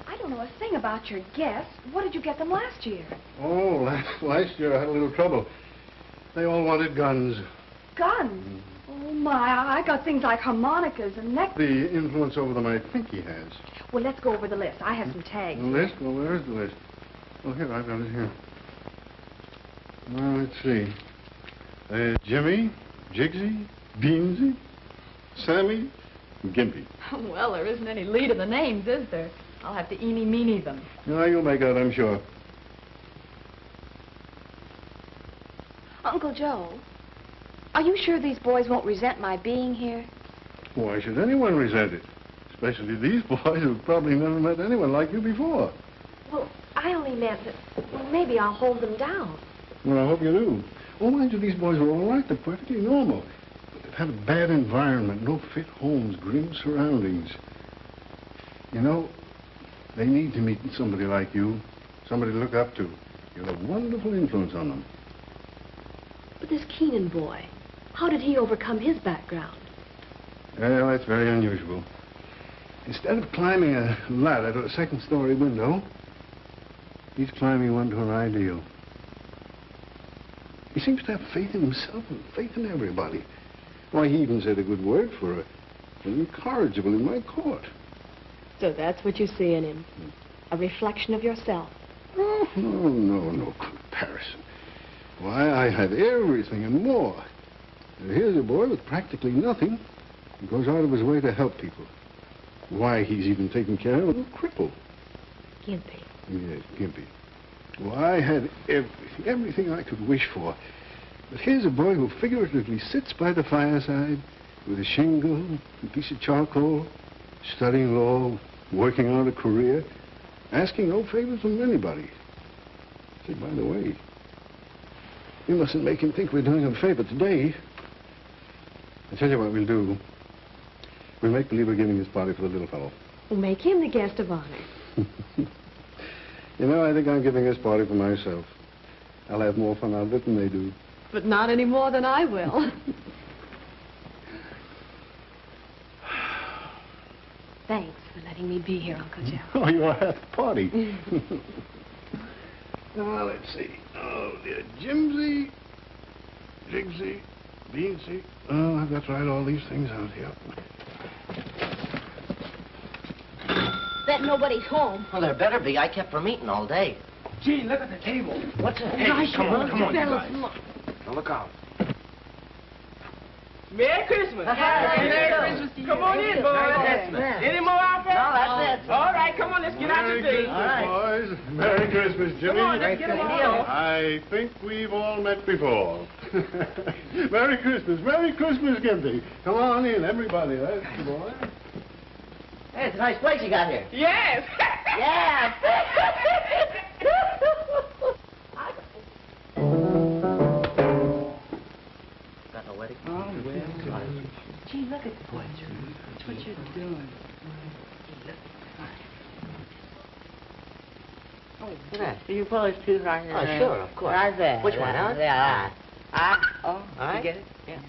I don't know a thing about your guests. What did you get them last year? Oh, last year I had a little trouble. They all wanted guns. Guns? Oh, my, I got things like harmonicas and The influence over them I think he has. Well, let's go over the list. I have some tags. The list? Well, where's the list? Oh, here, I've got it here. Well, let's see. Jimmy, Jigsy, Beansy, Sammy, and Gimpy. Well, there isn't any lead in the names, is there? I'll have to eeny-meeny them. No, you'll make out, I'm sure. Uncle Joe, are you sure these boys won't resent my being here? Why should anyone resent it? Especially these boys who've probably never met anyone like you before. Well, I only meant that, well, maybe I'll hold them down. Well, I hope you do. Oh, mind you, these boys are all right. They're perfectly normal. But they've had a bad environment, no fit homes, grim surroundings. You know, they need to meet somebody like you, somebody to look up to. You're a wonderful influence on them. But this Keenan boy, how did he overcome his background? Well, that's very unusual. Instead of climbing a ladder to a second-story window, he's climbing one to an ideal. He seems to have faith in himself and faith in everybody. Why, he even said a good word for an incorrigible in my court. So that's what you see in him, a reflection of yourself. Oh, no comparison. Why, I have everything and more. And here's a boy with practically nothing who goes out of his way to help people. Why, he's even taking care of a little cripple. Gimpy. Yes, Gimpy. Well, I had everything I could wish for. But here's a boy who figuratively sits by the fireside with a shingle, a piece of charcoal, studying law, working on a career, asking no favors from anybody. Say, by the way, you mustn't make him think we're doing him a favor today. I tell you what we'll do. We'll make believe we're giving this party for the little fellow. We'll make him the guest of honor. You know, I think I'm giving this party for myself. I'll have more fun out of it than they do. But not any more than I will. Thanks for letting me be here, Uncle Joe. Oh, you're at the party. Now, let's see. Oh, dear. Jimsy, Jigsy, Beansy. Oh, I've got to write all these things out here. Bet nobody's home. Well, there better be. I kept from eating all day. Gee, look at the table. What's it? Hey, come on, you guys. Now, look out. Merry Christmas. Merry Christmas to you. Come on in, boys. Any more out there? No, that's it. All right, come on, let's get out your Merry things. Christmas, boys. Merry Christmas, Jimmy. Come on, let's get 'em on. I think we've all met before. Merry Christmas, Gimpy. Come on in, everybody. That's the boy. Hey, it's a nice place you got here. Yes. Yeah. Got no wedding? Oh, well. Gee, look at the boys. That's what you're doing. Oh, look at that. You fellas too right here. Oh, sure, of course. Right there. Which one, huh? Yeah. Oh, All right. you get it? Yeah.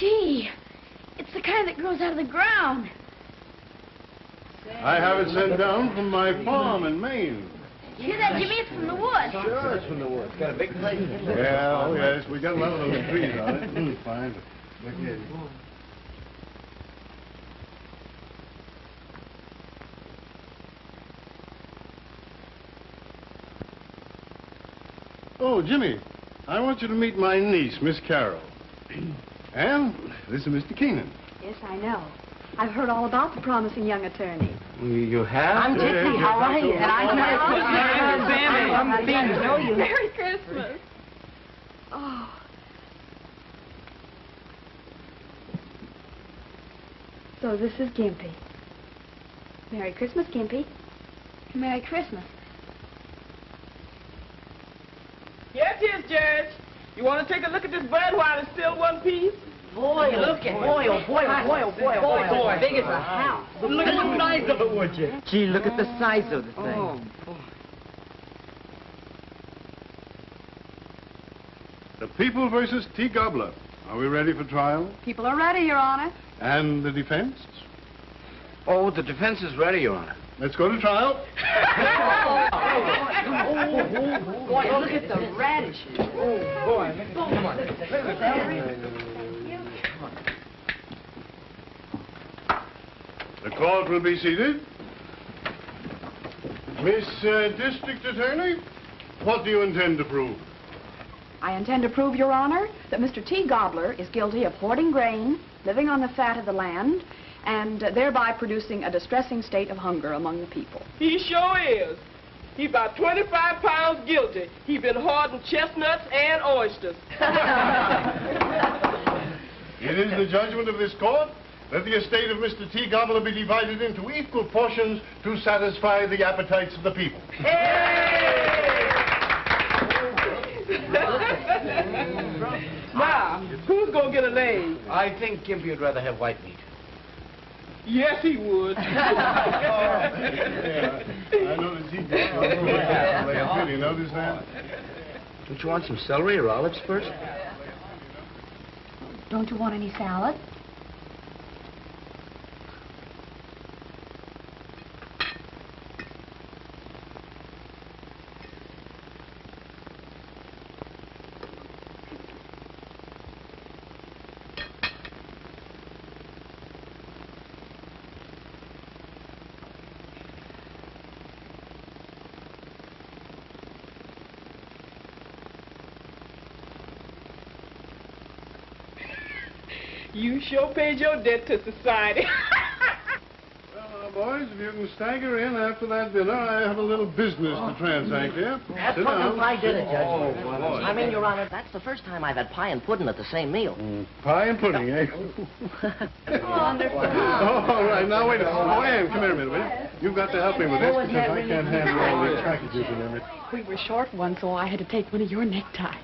Gee, it's the kind that grows out of the ground. I have it sent down from my farm in Maine. Hear that, Jimmy? It's from the woods. Sure, it's from the woods. Got a big place. Yeah, oh, yes. We got a lot of those trees on it. Fine. Look here. Oh, Jimmy, I want you to meet my niece, Miss Carroll. And this is Mr. Keenan. Yes, I know. I've heard all about the promising young attorney. You have? I'm Dixie. How are you? And I'm I'm Bean. Know you. Merry Christmas. Oh. So this is Gimpy. Merry Christmas, Gimpy. Merry Christmas. Here it is, Judge. You want to take a look at this bird while it's still one piece? Boy, look at boy, oh boy, oh boy, oh boy, oh boy, boy, big as a house. Look at the size of it, would you? Gee, look at the size of the thing. Oh, boy. The People versus T. Gobbler. Are we ready for trial? People are ready, Your Honor. And the defense? Oh, the defense is ready, Your Honor. Let's go to trial. Boy, look at the radishes. Oh, boy. Come on. The court will be seated. Miss District Attorney, what do you intend to prove? I intend to prove, Your Honor, that Mr. T. Gobbler is guilty of hoarding grain, living on the fat of the land, and thereby producing a distressing state of hunger among the people. He sure is. He's about 25 pounds guilty. He's been hoarding chestnuts and oysters. It is the judgment of this court that the estate of Mr. T. Gobbler be divided into equal portions to satisfy the appetites of the people. Now, who's going to get a name? I think Gimpy would rather have white meat. Yes, he would. Yeah, I noticed he did. You notice that? Don't you want some celery or olives first? Don't you want any salad? You sure paid your debt to society. Well, now, boys, if you can stagger in after that dinner, I have a little business to transact here. That's Sit pumpkin down. pie dinner, Judge. Oh, boy. I mean, Your Honor, that's the first time I've had pie and pudding at the same meal. Pie and pudding, eh? Wonderful. Oh, all right. Now, wait a minute. Oh, Ann, come here a minute, will you? You've got to help me with this because I can't handle all these packages and everything. We were short one, so I had to take one of your neckties.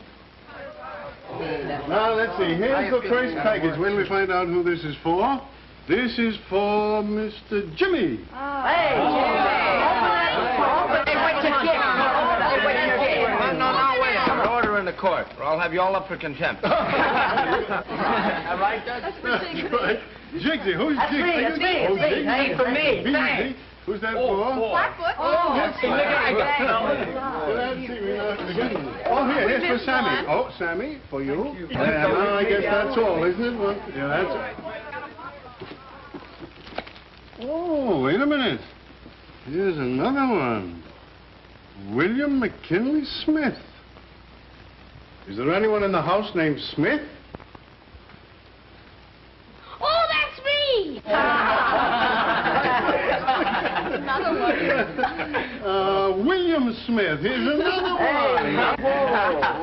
Now, let's see. Here's the first package. When we find out who this is for. This is for Mr. Jimmy. Hey, No, wait a minute. Order in the court, or I'll have you all up for contempt. All right, Judge? That's right. Jigsy, who's That's Jigsy? me, it's me, Oh, it's me. Jigsy. Hey, for me. Jigsy. Thanks. Who's that for? Flatfoot. Oh, Let's see. Oh, here's for Sammy. Oh, Sammy, for you. Yeah, now I guess that's all, isn't it? Well, yeah, that's it. Oh, wait a minute. Here's another one. William McKinley Smith. Is there anyone in the house named Smith? Oh, that's me! Another one. William Smith. Here's another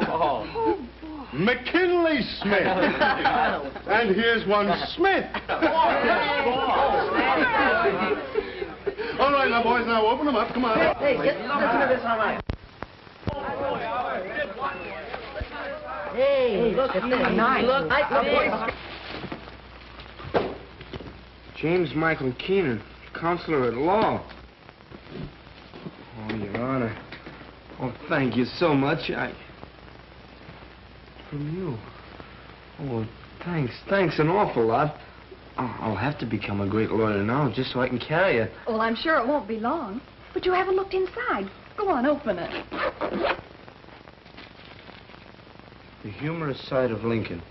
one. McKinley Smith. And here's one Smith. All right, now, boys, now open them up. Come on. Hey, listen to this, all right. Hey, look at this. Nice. Look at this. James Michael Keenan, Counselor at Law. Oh, Your Honor. Oh, thank you so much. From you. Oh, thanks an awful lot. I'll have to become a great lawyer now just so I can carry it. Well, I'm sure it won't be long. But you haven't looked inside. Go on, open it. The humorous side of Lincoln.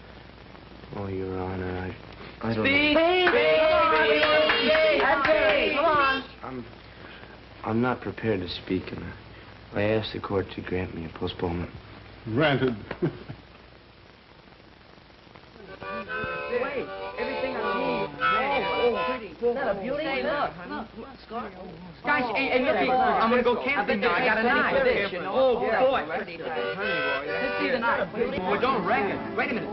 Oh, Your Honor, I don't Speak. Come on. I'm not prepared to speak, and I asked the court to grant me a postponement. Granted. Wait, everything I need. Oh, pretty. Isn't that a beauty? Look. Guys, hey, look, I'm gonna go camping now. I got a knife. Oh, boy. Let's see the knife. Boy, don't wreck it. Wait a minute.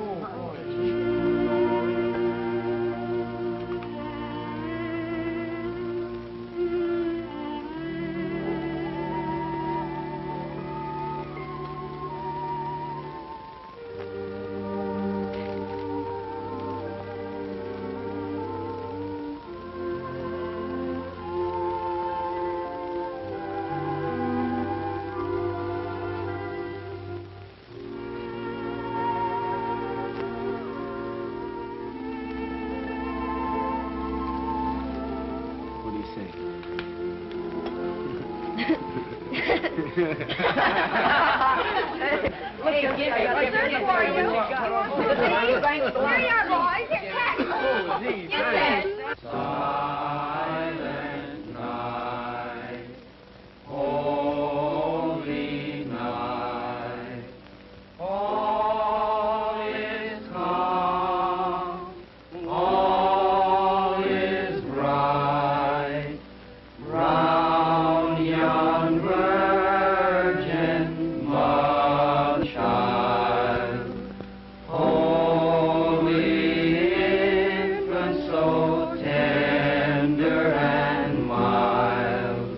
say. Hey, Where you are, boys? Get back. Silent night, holy night, all is calm, all is bright, round yon virgin mother child, holy infant, so tender and mild,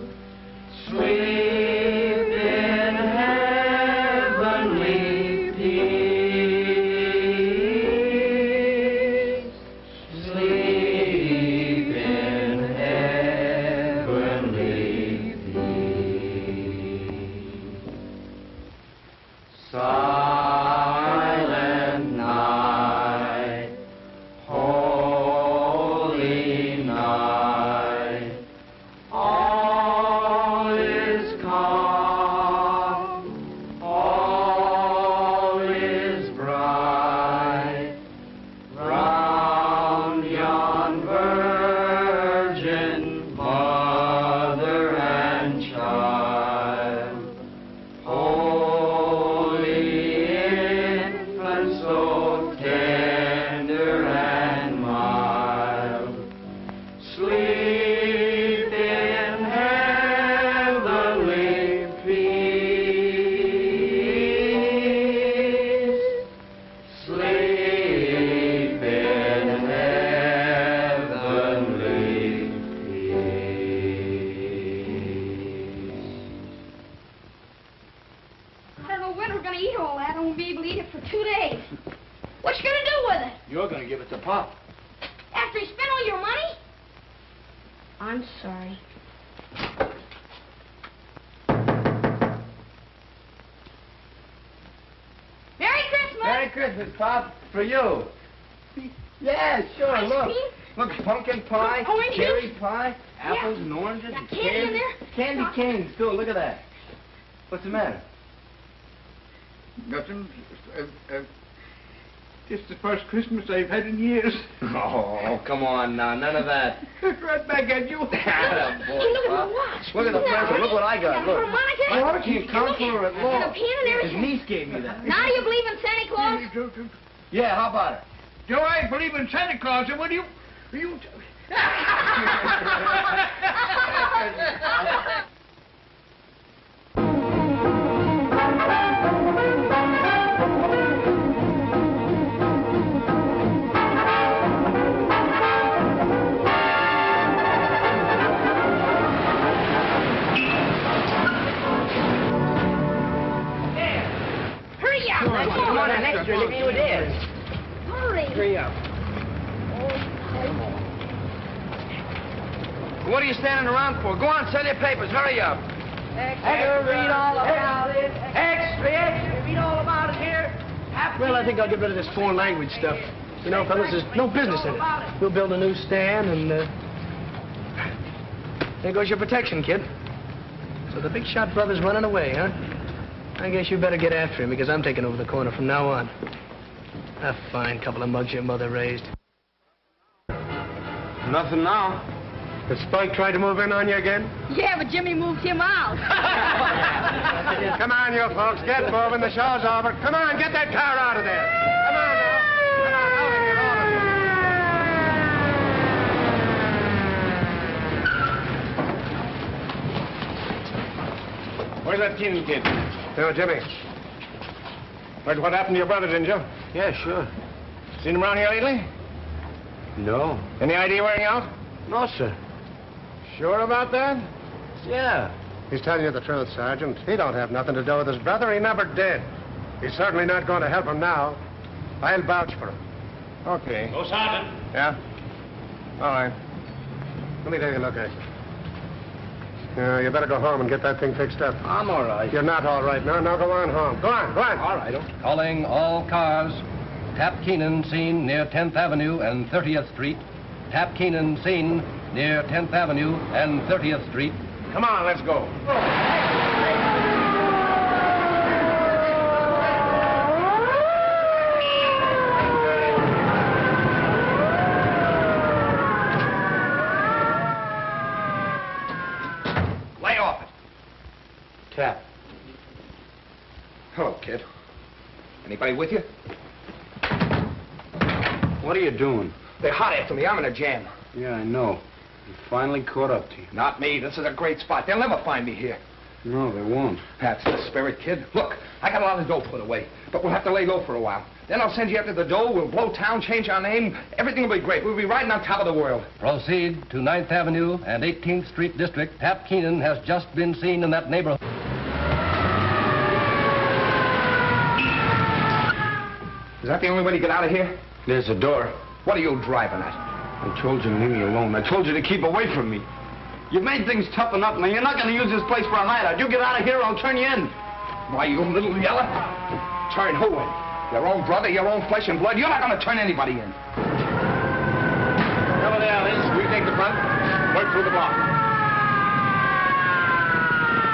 sleep in heavenly peace, sleep in heavenly peace. Silent night, holy night, all is calm, all is bright, round yon virgin mother and child, holy infant, so tender and mild, sleep in heavenly peace, sleep in heavenly peace. I don't know when we're going to eat all that. I won't be able to eat it for 2 days. What you going to do with it? You're gonna give it to Pop. After he spent all your money? I'm sorry. Merry Christmas! Merry Christmas, Pop, for you. Yeah, sure, Ice look. cream? Look, pumpkin pie, Oranges? cherry pie, apples Yeah. and oranges. Got and candy in there? Candy canes, too, look at that. What's the matter? Nothing. It's the first Christmas I've had in years. Oh, come on now, none of that. Right back at you. Atta boy, Hey, look at Pop. my watch. Look at the Isn't that present, look what I got, pretty? look. Got a harmonica. My can't count for her at And all. a pen and His everything. niece gave me that. Now do you believe in Santa Claus? Yeah, how about it? Do I believe in Santa Claus? And what do you... Hurry up. Come on, an extra, look who it is. Hurry. Hurry up. What are you standing around for? Go on, sell your papers. Hurry up. Extra, read all about it. Extra, read all about it here. Well, I think I'll get rid of this foreign language stuff. You know, fellas, there's no business in it. We'll build a newsstand and, there goes your protection, kid. So the big shot brother's running away, huh? I guess you better get after him, because I'm taking over the corner from now on. A fine couple of mugs your mother raised. Nothing now. Has Spike tried to move in on you again? Yeah, but Jimmy moved him out. Come on, you folks, get moving. The show's over. Come on, get that car out of there. Come on now. Come on, out of here, all of you. Where's that Keenan kid? No, Jimmy. Heard what happened to your brother, didn't you? Yeah, sure. Seen him around here lately? No. Any idea where he out? No, sir. Sure about that? Yeah. He's telling you the truth, Sergeant. He don't have nothing to do with his brother. He never did. He's certainly not going to help him now. I'll vouch for him. Okay. Go, Sergeant. Yeah? All right. Let me take a look at you. You better go home and get that thing fixed up. I'm all right. You're not all right. No, go on home. Go on, go on. All right. Calling all cars. Tap Keenan seen near 10th Avenue and 30th Street. Hap Keenan seen near 10th Avenue and 30th Street. Come on, let's go. Lay off it. Tap. Hello, kid. Anybody with you? What are you doing? They're hot after me. I'm in a jam. Yeah, I know. You finally caught up to you. Not me. This is a great spot. They'll never find me here. No, they won't. That's the spirit, kid. Look, I got a lot of dough put away, but we'll have to lay low for a while. Then I'll send you after the dough. We'll blow town, change our name. Everything will be great. We'll be riding on top of the world. Proceed to 9th Avenue and 18th Street District. Hap Keenan has just been seen in that neighborhood. Is that the only way to get out of here? There's a door. What are you driving at? I told you to leave me alone. I told you to keep away from me. You've made things tough enough. Now, you're not going to use this place for a night out. You get out of here, I'll turn you in. Why, you little yeller? Turn who in? Your own brother, your own flesh and blood? You're not going to turn anybody in. Cover the alleys. We take the front. Work through the block.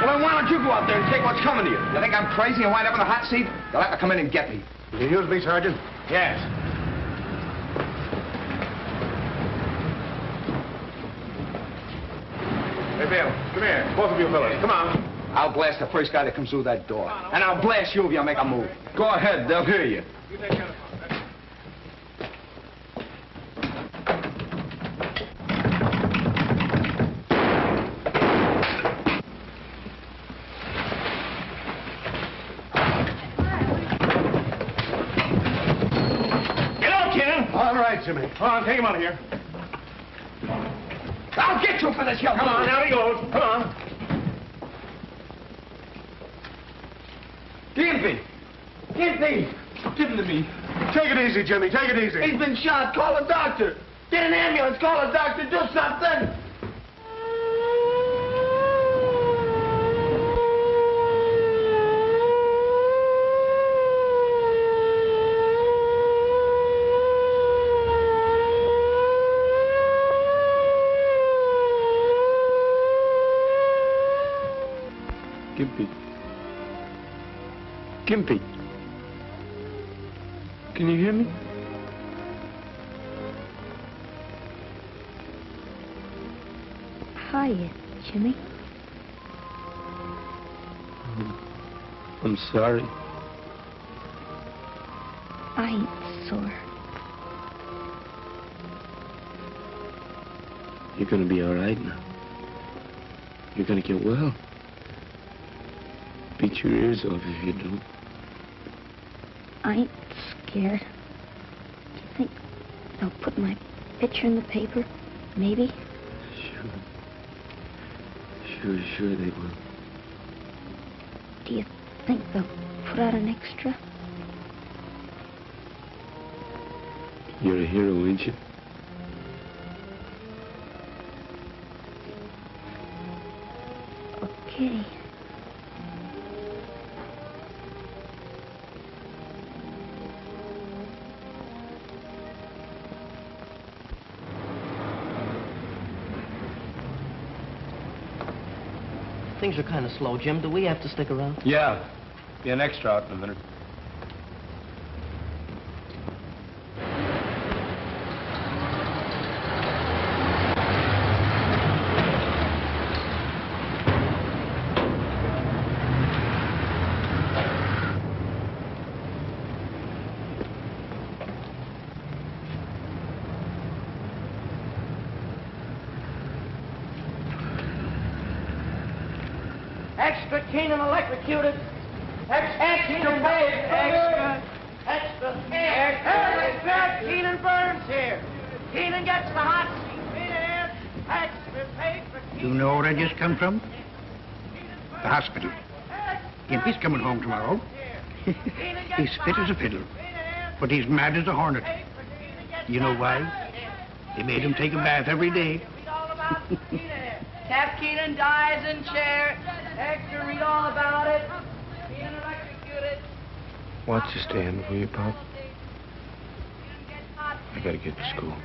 Well, then why don't you go out there and take what's coming to you? You think I'm crazy and wind up in the hot seat? They'll have to come in and get me. You use me, Sergeant? Yes. Hey, Bill, come here. Both of you fellas, come on. I'll blast the first guy that comes through that door. And I'll blast you if you make a move. Go ahead. They'll hear you. You take care of it. All right, Jimmy. Come on, take him out of here. I'll get you for this, you Come on, out he goes. Come on. Gimpy! Gimpy! Give him to me. Take it easy, Jimmy. Take it easy. He's been shot. Call a doctor. Get an ambulance. Call a doctor. Do something. Gimpy. Gimpy. Can you hear me? Hiya, Jimmy. I'm sorry. I ain't sore. You're gonna be all right now. You're gonna get well. Beat your ears off if you don't. I ain't scared. Do you think they'll put my picture in the paper? Maybe? Sure they will. Do you think they'll put out an extra? You're a hero, ain't you? Okay. Things are kind of slow, Jim. Do we have to stick around? Yeah. Be an extra out in a minute. Extra Keenan electrocuted. Extra Keenan burned. Extra Keenan burns here. Keenan gets the hot seat. Extra paper. You know where I just come from? The hospital. Gimpy's coming home tomorrow. He's fit as a fiddle, but he's mad as a hornet. You know why? They made him take a bath every day. Cap Keenan dies in chair. Extra, read all about it. Keenan electrocuted. Watch you stand, will you, Pop? I gotta get to school.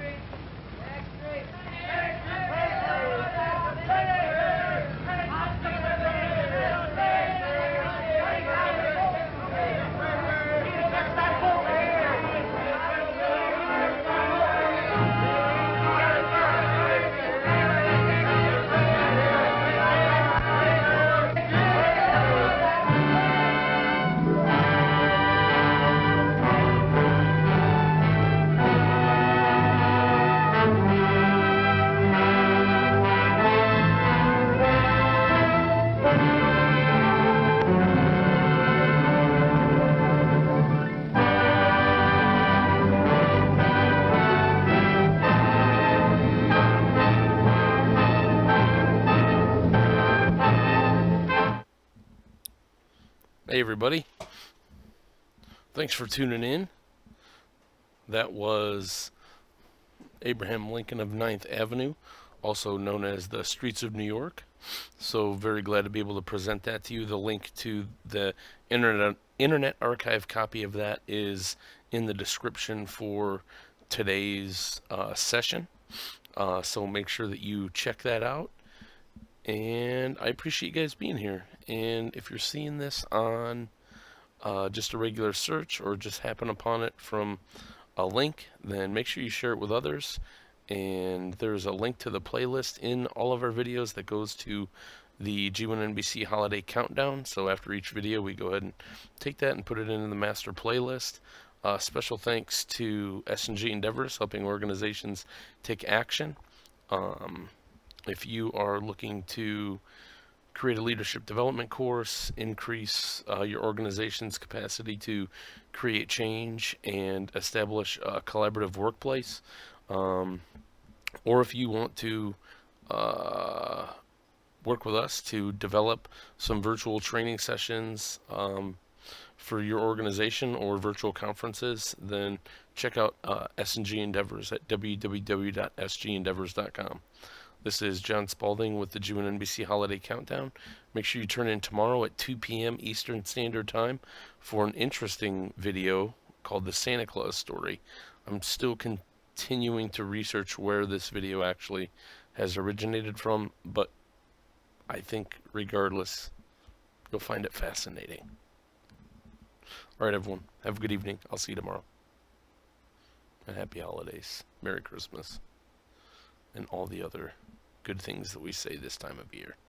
Hey everybody, thanks for tuning in. That was Abraham Lincoln of 9th Avenue, also known as the Streets of New York. So very glad to be able to present that to you. The link to the Internet Archive copy of that is in the description for today's session. So make sure that you check that out. And I appreciate you guys being here. And if you're seeing this on just a regular search or just happen upon it from a link, then make sure you share it with others. And there's a link to the playlist in all of our videos that goes to the G1NBC Holiday Countdown. So after each video, we go ahead and take that and put it into the master playlist. Special thanks to S&G Endeavors, helping organizations take action. If you are looking to create a leadership development course, increase your organization's capacity to create change and establish a collaborative workplace, or if you want to work with us to develop some virtual training sessions for your organization or virtual conferences, then check out S&G Endeavors at www.sgendeavors.com. This is John Spaulding with the G1NBC Holiday Countdown. Make sure you turn in tomorrow at 2 p.m. Eastern Standard Time for an interesting video called The Santa Claus Story. I'm still continuing to research where this video actually has originated from, but I think regardless, you'll find it fascinating. All right, everyone. Have a good evening. I'll see you tomorrow. And happy holidays. Merry Christmas. And all the other good things that we say this time of year.